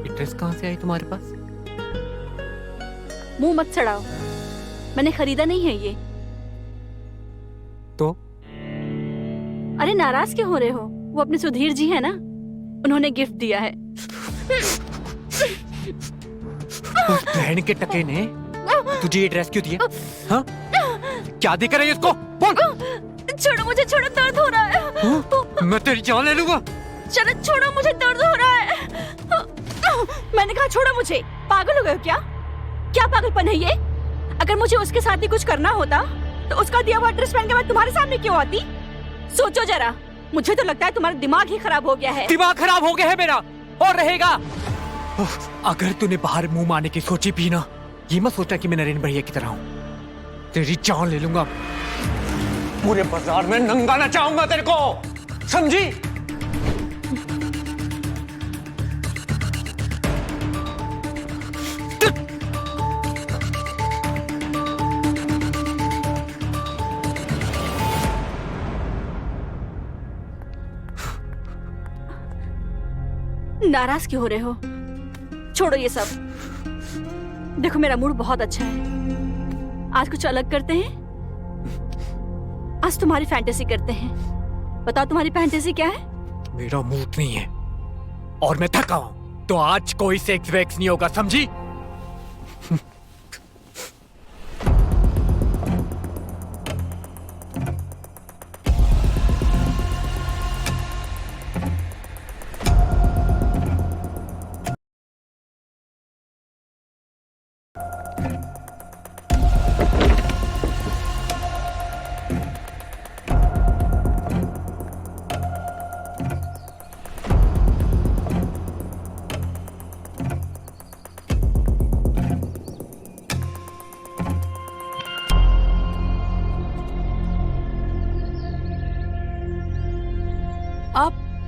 ड्रेस कहाँ से आई तुम्हारे पास? मुंह मत चढ़ाओ, मैंने खरीदा नहीं है ये। तो? अरे नाराज क्यों हो रहे हो? वो अपने सुधीर जी है ना, उन्होंने गिफ्ट दिया है। उस बहन के टके ने तुझे ये ड्रेस क्यों दिया? हाँ? क्या देकर आई इसको? बोल। छोड़ो मुझे, छोड़ो, दर्द हो रहा है। हाँ? मैं तेरी जान ले लूंगा। चलो छोड़ो मुझे, दर्द हो रहा है। मैंने कहा छोड़ो मुझे। पागल हो गए हो क्या? क्या पागलपन है ये? अगर मुझे उसके साथ ही कुछ करना होता तो उसका दिया हुआ ड्रेस पहन के मैं तुम्हारे सामने क्यों आती? सोचो जरा, मुझे तो लगता है तुम्हारा दिमाग ही खराब हो गया है। दिमाग खराब हो गया है मेरा, और रहेगा। अगर तूने बाहर मुंह मारने की सोची भी ना, ये मत सोचना कि मैं नरेंद्र भैया की तरह हूँ। तेरी जान ले लूंगा, पूरे बाजार में नंगा नचाऊंगा तेरे को, समझी? नाराज क्यों हो रहे हो? छोड़ो ये सब। देखो मेरा मूड बहुत अच्छा है, आज कुछ अलग करते हैं। आज तुम्हारी फैंटेसी करते हैं। बताओ तुम्हारी फैंटेसी क्या है? मेरा मूड नहीं है और मैं थका हूं, तो आज कोई सेक्स वेक्स नहीं होगा, समझी?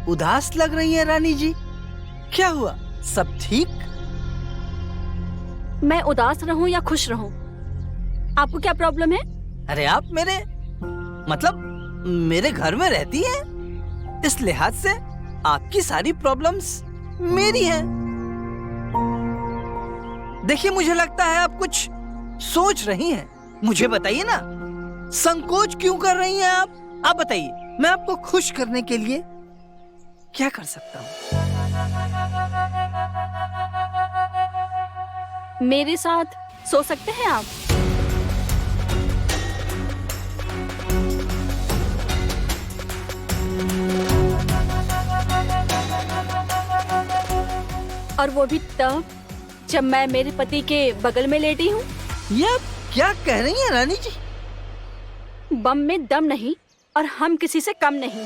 उदास लग रही हैं रानी जी। क्या हुआ, सब ठीक? मैं उदास रहूं या खुश रहूं, आपको क्या प्रॉब्लम है? अरे आप मेरे घर में रहती हैं, इस लिहाज से आपकी सारी प्रॉब्लम्स मेरी हैं। देखिए, मुझे लगता है आप कुछ सोच रही हैं। मुझे बताइए ना, संकोच क्यों कर रही हैं आप? आप बताइए, मैं आपको खुश करने के लिए क्या कर सकता हूँ? मेरे साथ सो सकते हैं आप? और वो भी तब जब मैं मेरे पति के बगल में लेटी हूँ। ये आप क्या कह रही हैं रानी जी? बम में दम नहीं और हम किसी से कम नहीं।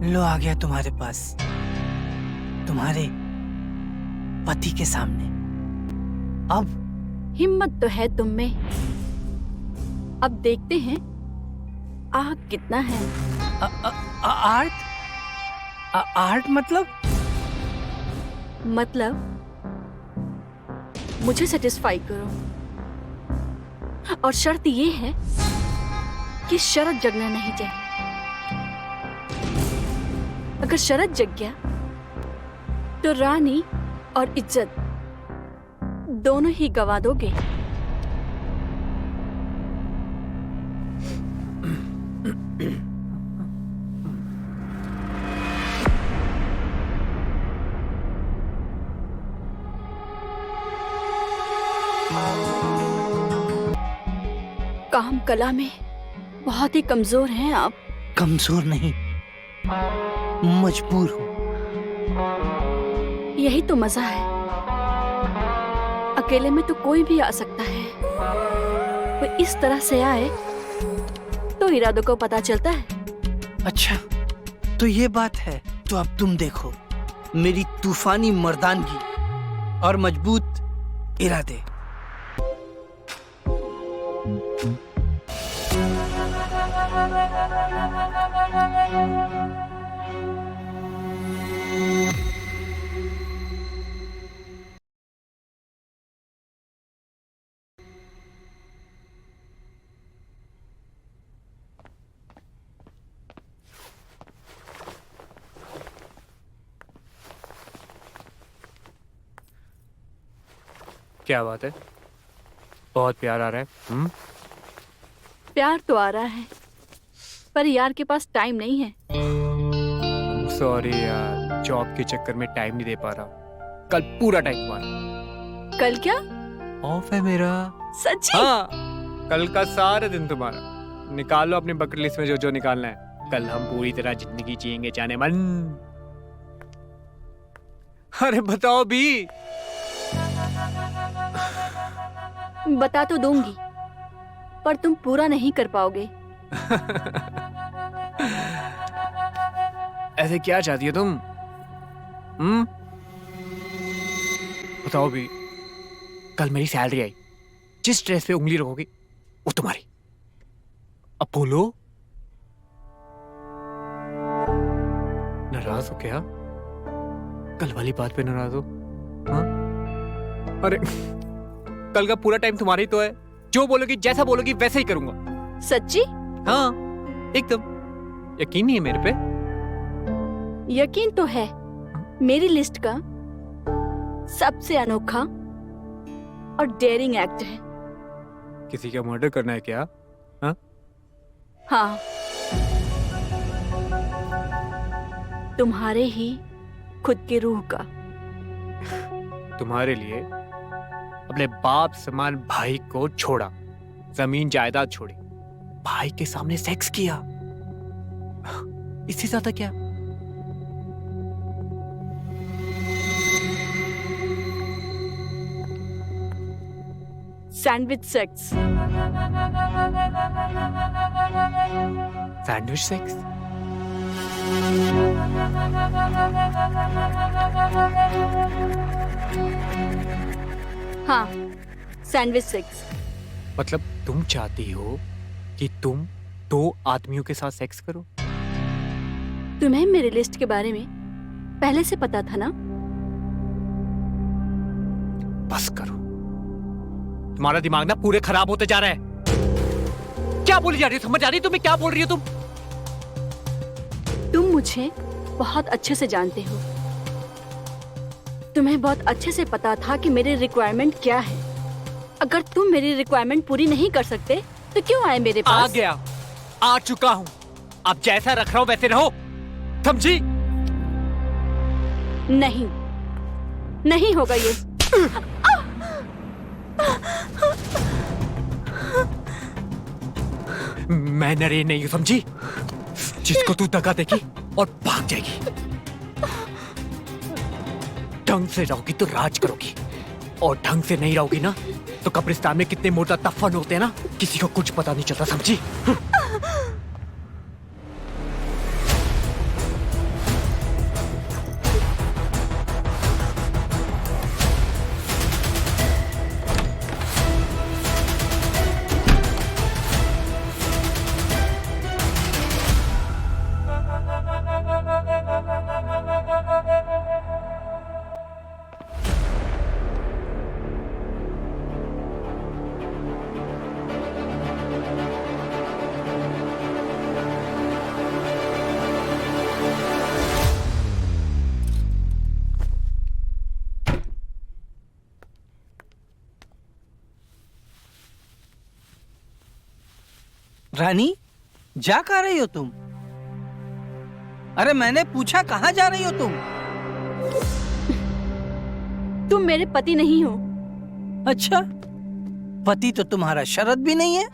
लो, आ गया तुम्हारे पास, तुम्हारे पति के सामने। अब हिम्मत तो है तुम में। अब देखते हैं आग कितना है। आर्ट मतलब मुझे सेटिस्फाई करो, और शर्त ये है कि शरत जगना नहीं चाहिए। अगर शरत जग गया तो रानी और इज्जत दोनों ही गवा दोगे। काम कला में बहुत ही कमजोर हैं आप। कमजोर नहीं, मजबूर हूँ। यही तो मजा है। अकेले में तो कोई भी आ सकता है, वो इस तरह से आए तो इरादों को पता चलता है। अच्छा, तो ये बात है। तो अब तुम देखो मेरी तूफानी मर्दानगी और मजबूत इरादे। क्या बात है? बहुत प्यार आ रहा है। प्यार तो आ रहा है, पर यार के पास टाइम नहीं है। सॉरी यार, जॉब के चक्कर में टाइम नहीं दे पा रहा। कल पूरा टाइम तुम्हारा। कल क्या? ऑफ है मेरा। सच्ची? हाँ, कल का सारा दिन तुम्हारा। निकालो अपनी बकेट लिस्ट में जो जो निकालना है। कल हम पूरी तरह जिंदगी जिएंगे जाने मन। अरे बताओ भी। बता तो दूंगी, पर तुम पूरा नहीं कर पाओगे। ऐसे क्या चाहती हो तुम? बताओ भी। कल मेरी सैलरी आई, जिस ड्रेस पे उंगली रखोगी वो तुम्हारी। अब बोलो। नाराज हो क्या? कल वाली बात पे नाराज हो? हाँ? अरे कल का पूरा टाइम तुम्हारी तो है। जो बोलोगी, जैसा बोलोगी वैसे ही करूंगा। सच्ची? हाँ एकदम। यकीन नहीं है मेरे पे? यकीन तो है। मेरी लिस्ट का सबसे अनोखा और डेयरिंग एक्ट है। किसी का मर्डर करना है क्या? हाँ, तुम्हारे ही खुद की रूह का। तुम्हारे लिए अपने बाप समान भाई को छोड़ा, जमीन जायदाद छोड़ी, भाई के सामने सेक्स किया। इससे ज्यादा क्या? Sandwich sex. Sandwich sex? हाँ, सैंडविच सेक्स। मतलब तुम चाहती हो कि तुम 2 आदमियों के साथ सेक्स करो? तुम्हें मेरी लिस्ट के बारे में पहले से पता था ना? बस करो, तुम्हारा दिमाग ना पूरे खराब होते जा रहा है। क्या बोली जा रही है? समझ आ रही है तुम्हें क्या बोल रही हो तुम? तुम मुझे बहुत अच्छे से जानते हो। तुम्हें बहुत अच्छे से पता था कि मेरी रिक्वायरमेंट क्या है। अगर तुम मेरी रिक्वायरमेंट पूरी नहीं कर सकते तो क्यों आए मेरे पास? आ गया, आ चुका हूं। अब जैसा रख रहा हूं वैसे रहो, समझी? नहीं, नहीं होगा ये। मैं नरेन नहीं हूं, समझी? जिसको तू दगा देगी और भाग जाएगी। ढंग से रहोगी तो राज करोगी, और ढंग से नहीं रहोगी ना तो कब्रिस्तान में कितने मुर्दा दफन होते हैं ना, किसी को कुछ पता नहीं चलता, समझी? रानी, जा कहाँ रही हो तुम? अरे मैंने पूछा कहाँ जा रही हो तुम? तुम मेरे पति नहीं हो। अच्छा, पति तो तुम्हारा शरद भी नहीं है।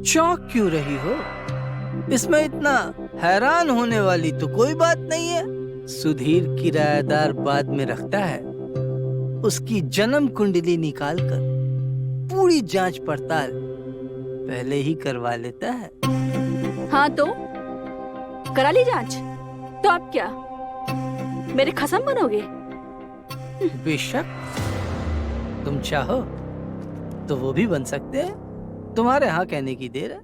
चौंक क्यों रही हो? इसमें इतना हैरान होने वाली तो कोई बात नहीं है। सुधीर किराएदार बाद में रखता है, उसकी जन्म कुंडली निकालकर पूरी जांच पड़ताल पहले ही करवा लेता है। हाँ तो करा ली जांच, तो अब क्या मेरे खसम बनोगे? बेशक, तुम चाहो तो वो भी बन सकते हैं। तुम्हारे हाँ कहने की देर है।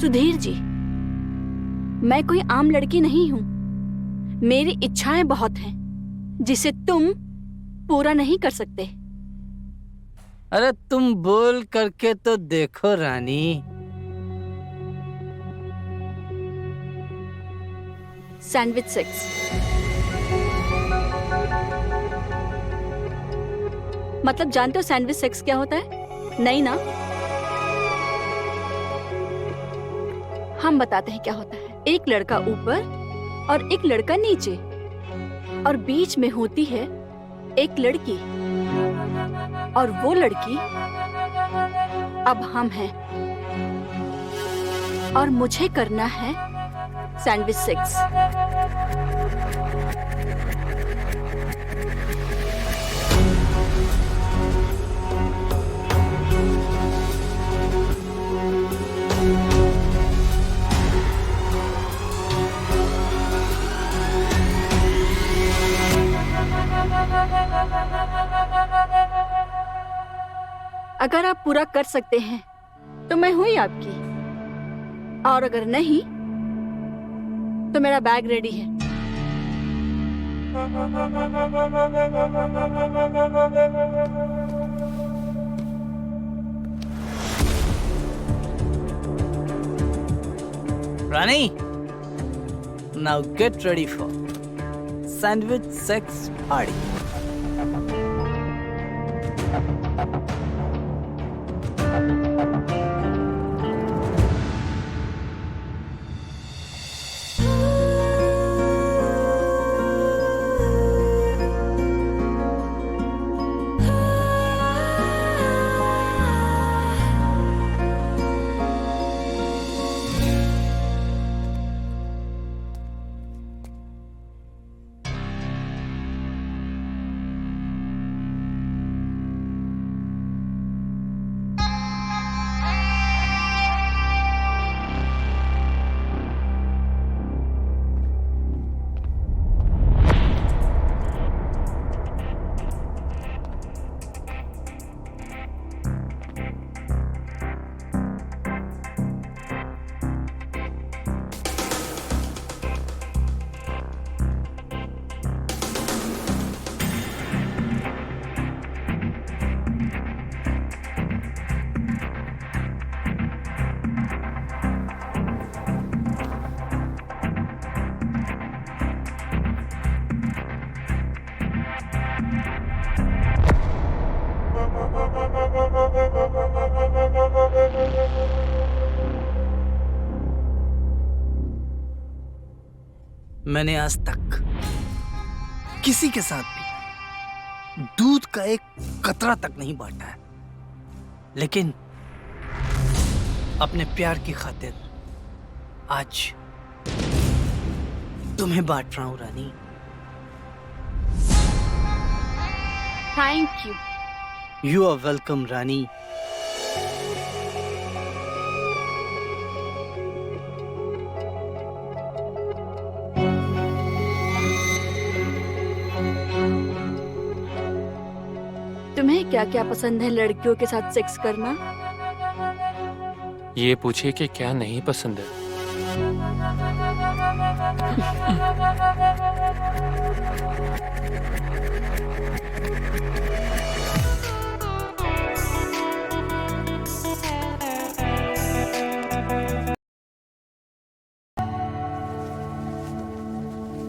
सुधीर जी, मैं कोई आम लड़की नहीं हूँ। मेरी इच्छाएं बहुत हैं, जिसे तुम पूरा नहीं कर सकते। अरे तुम बोल करके तो देखो रानी। सैंडविच सेक्स मतलब जानते हो सैंडविच सेक्स क्या होता है? नहीं ना? हम बताते हैं क्या होता है। एक लड़का ऊपर और एक लड़का नीचे, और बीच में होती है एक लड़की, और वो लड़की अब हम हैं, और मुझे करना है सैंडविच सेक्स। अगर आप पूरा कर सकते हैं तो मैं हुई आपकी, और अगर नहीं तो मेरा बैग रेडी है। रानी, now get ready for sandwich sex party. मैंने आज तक किसी के साथ भी दूध का एक कतरा तक नहीं बांटा है, लेकिन अपने प्यार की खातिर आज तुम्हें बांट रहा हूं Rani. Thank you. You are welcome Rani. तुम्हें क्या क्या पसंद है लड़कियों के साथ सेक्स करना? ये पूछिए कि क्या नहीं पसंद है।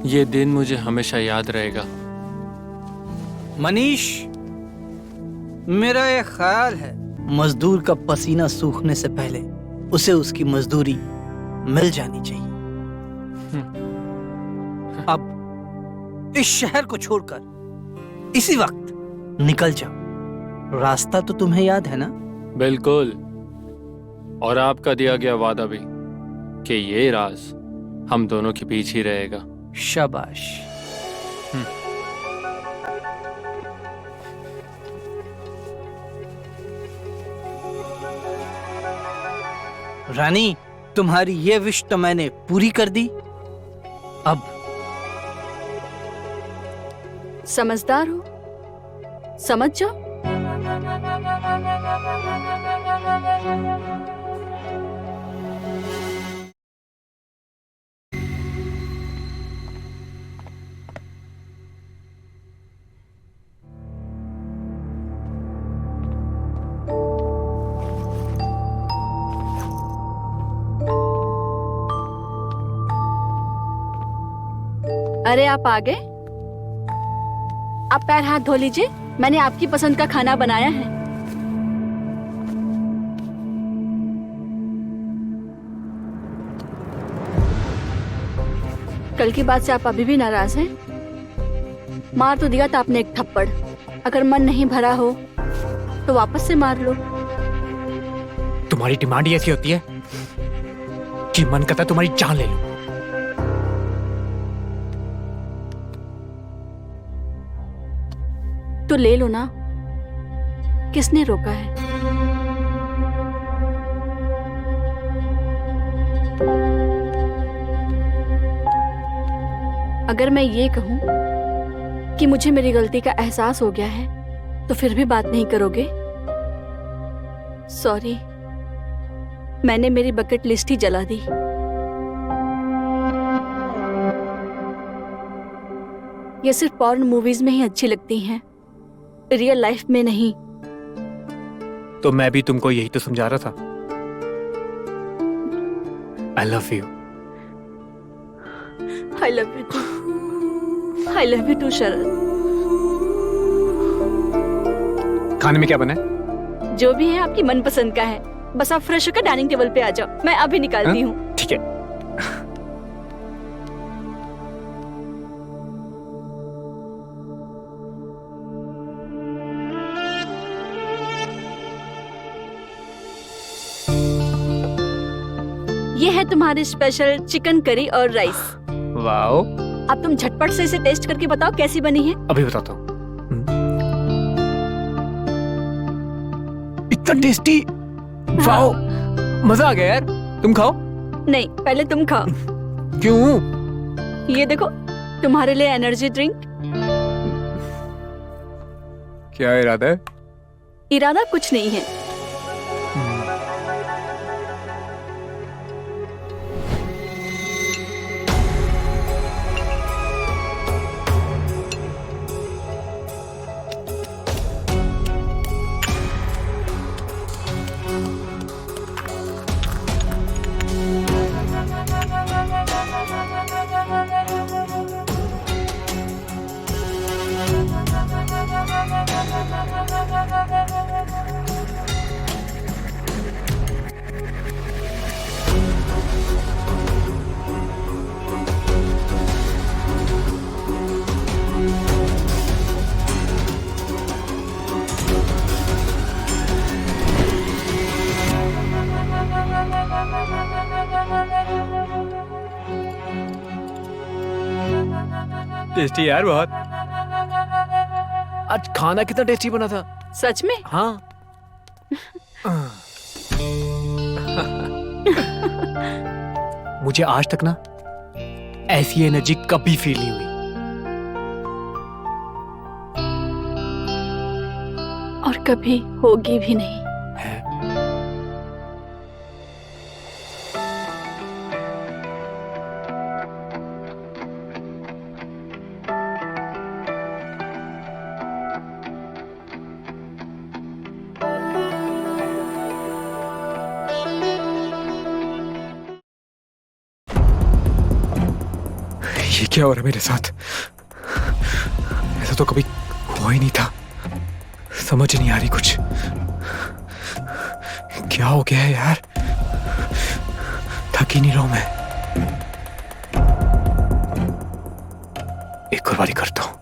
ये दिन मुझे हमेशा याद रहेगा। मनीष, मेरा एक ख्याल है, मजदूर का पसीना सूखने से पहले उसे उसकी मजदूरी मिल जानी चाहिए। अब इस शहर को छोड़कर इसी वक्त निकल जाओ। रास्ता तो तुम्हें याद है ना? बिल्कुल, और आपका दिया गया वादा भी कि ये राज हम दोनों के बीच ही रहेगा। शाबाश। रानी, तुम्हारी ये विश तो मैंने पूरी कर दी। अब समझदार हो, समझ जाओ। अरे आप आ गए? आप पैर हाथ धो लीजिए, मैंने आपकी पसंद का खाना बनाया है। कल की बात से आप अभी भी नाराज हैं? मार तो दिया था आपने एक थप्पड़। अगर मन नहीं भरा हो तो वापस से मार लो। तुम्हारी डिमांड ही ऐसी होती है कि मन करता है तुम्हारी जान ले लो। तो ले लो ना, किसने रोका है? अगर मैं ये कहूं कि मुझे मेरी गलती का एहसास हो गया है तो फिर भी बात नहीं करोगे? सॉरी, मैंने मेरी बकेट लिस्ट ही जला दी। ये सिर्फ पॉर्न मूवीज में ही अच्छी लगती हैं, रियल लाइफ में नहीं। तो मैं भी तुमको यही तो समझा रहा था। I love you. I love you too. I love you too Sharad. खाने में क्या बना है? जो भी है आपकी मनपसंद का है। बस आप फ्रेश होकर डाइनिंग टेबल पे आ जाओ, मैं अभी निकालती हूँ। ठीक है। ये है तुम्हारी स्पेशल चिकन करी और राइस। वाओ। अब तुम झटपट से इसे टेस्ट करके बताओ कैसी बनी है। अभी बताता हूँ। इतना टेस्टी। वाओ, मजा आ गया यार। तुम खाओ। नहीं, पहले तुम खाओ। क्यों? ये देखो, तुम्हारे लिए एनर्जी ड्रिंक। क्या इरादा है? इरादा कुछ नहीं है। टेस्टी यार बहुत। आज खाना कितना टेस्टी बना था। सच में? हाँ। मुझे आज तक ना ऐसी एनर्जी कभी फील नहीं हुई। और कभी होगी भी नहीं। ये क्या हो रहा है मेरे साथ? ऐसा तो कभी हुआ ही नहीं था। समझ नहीं आ रही कुछ। क्या हो गया है यार? थक ही नहीं रहा हूं मैं। एक और बारी करता हूं।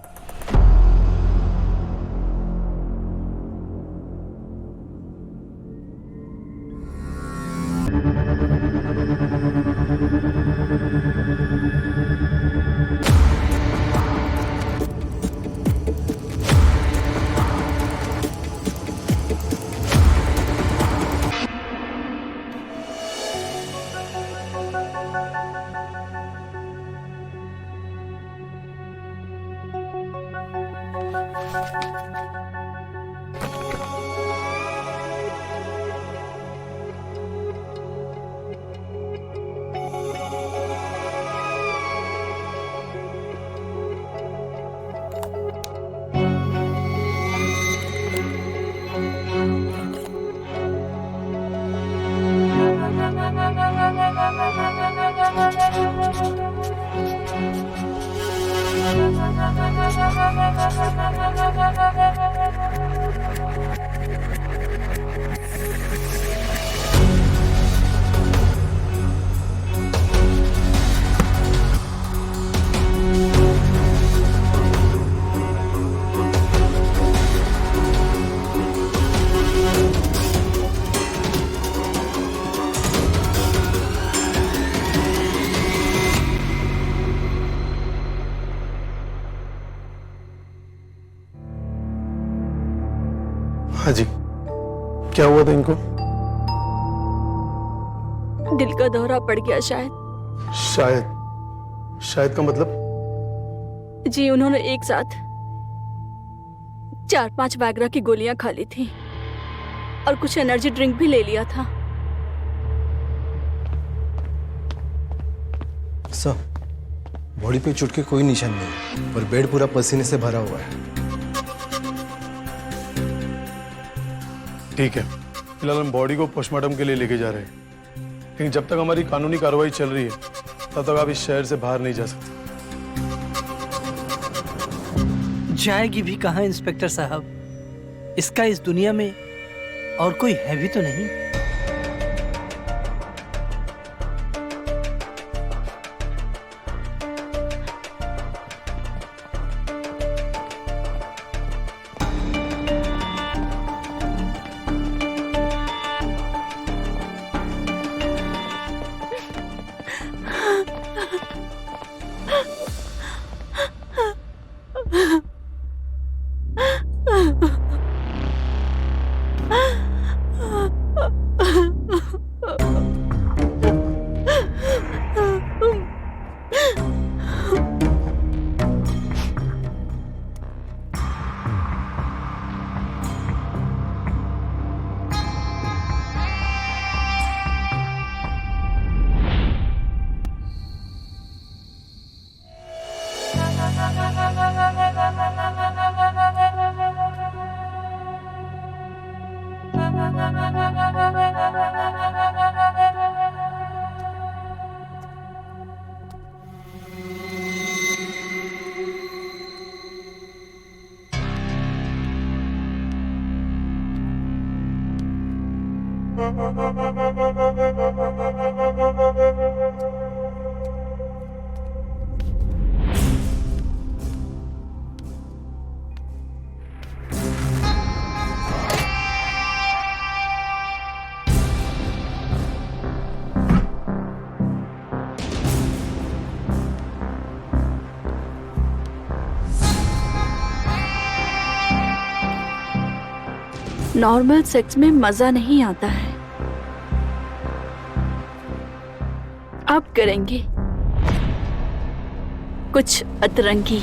हाँ जी, क्या हुआ था इनको? दिल का दौरा पड़ गया शायद। शायद का मतलब? जी, उन्होंने एक साथ 4-5 वैग्रा की गोलियां खा ली थी और कुछ एनर्जी ड्रिंक भी ले लिया था। सर, बॉडी पे चोट के कोई निशान नहीं, पर बेड पूरा पसीने से भरा हुआ है। ठीक है, फिलहाल हम बॉडी को पोस्टमार्टम के लिए लेके जा रहे हैं, लेकिन जब तक हमारी कानूनी कार्रवाई चल रही है तब तक आप इस शहर से बाहर नहीं जा सकते। जाएगी भी कहाँ इंस्पेक्टर साहब? इसका इस दुनिया में और कोई है भी तो नहीं। नॉर्मल सेक्स में मजा नहीं आता है। अब करेंगे कुछ अतरंगी।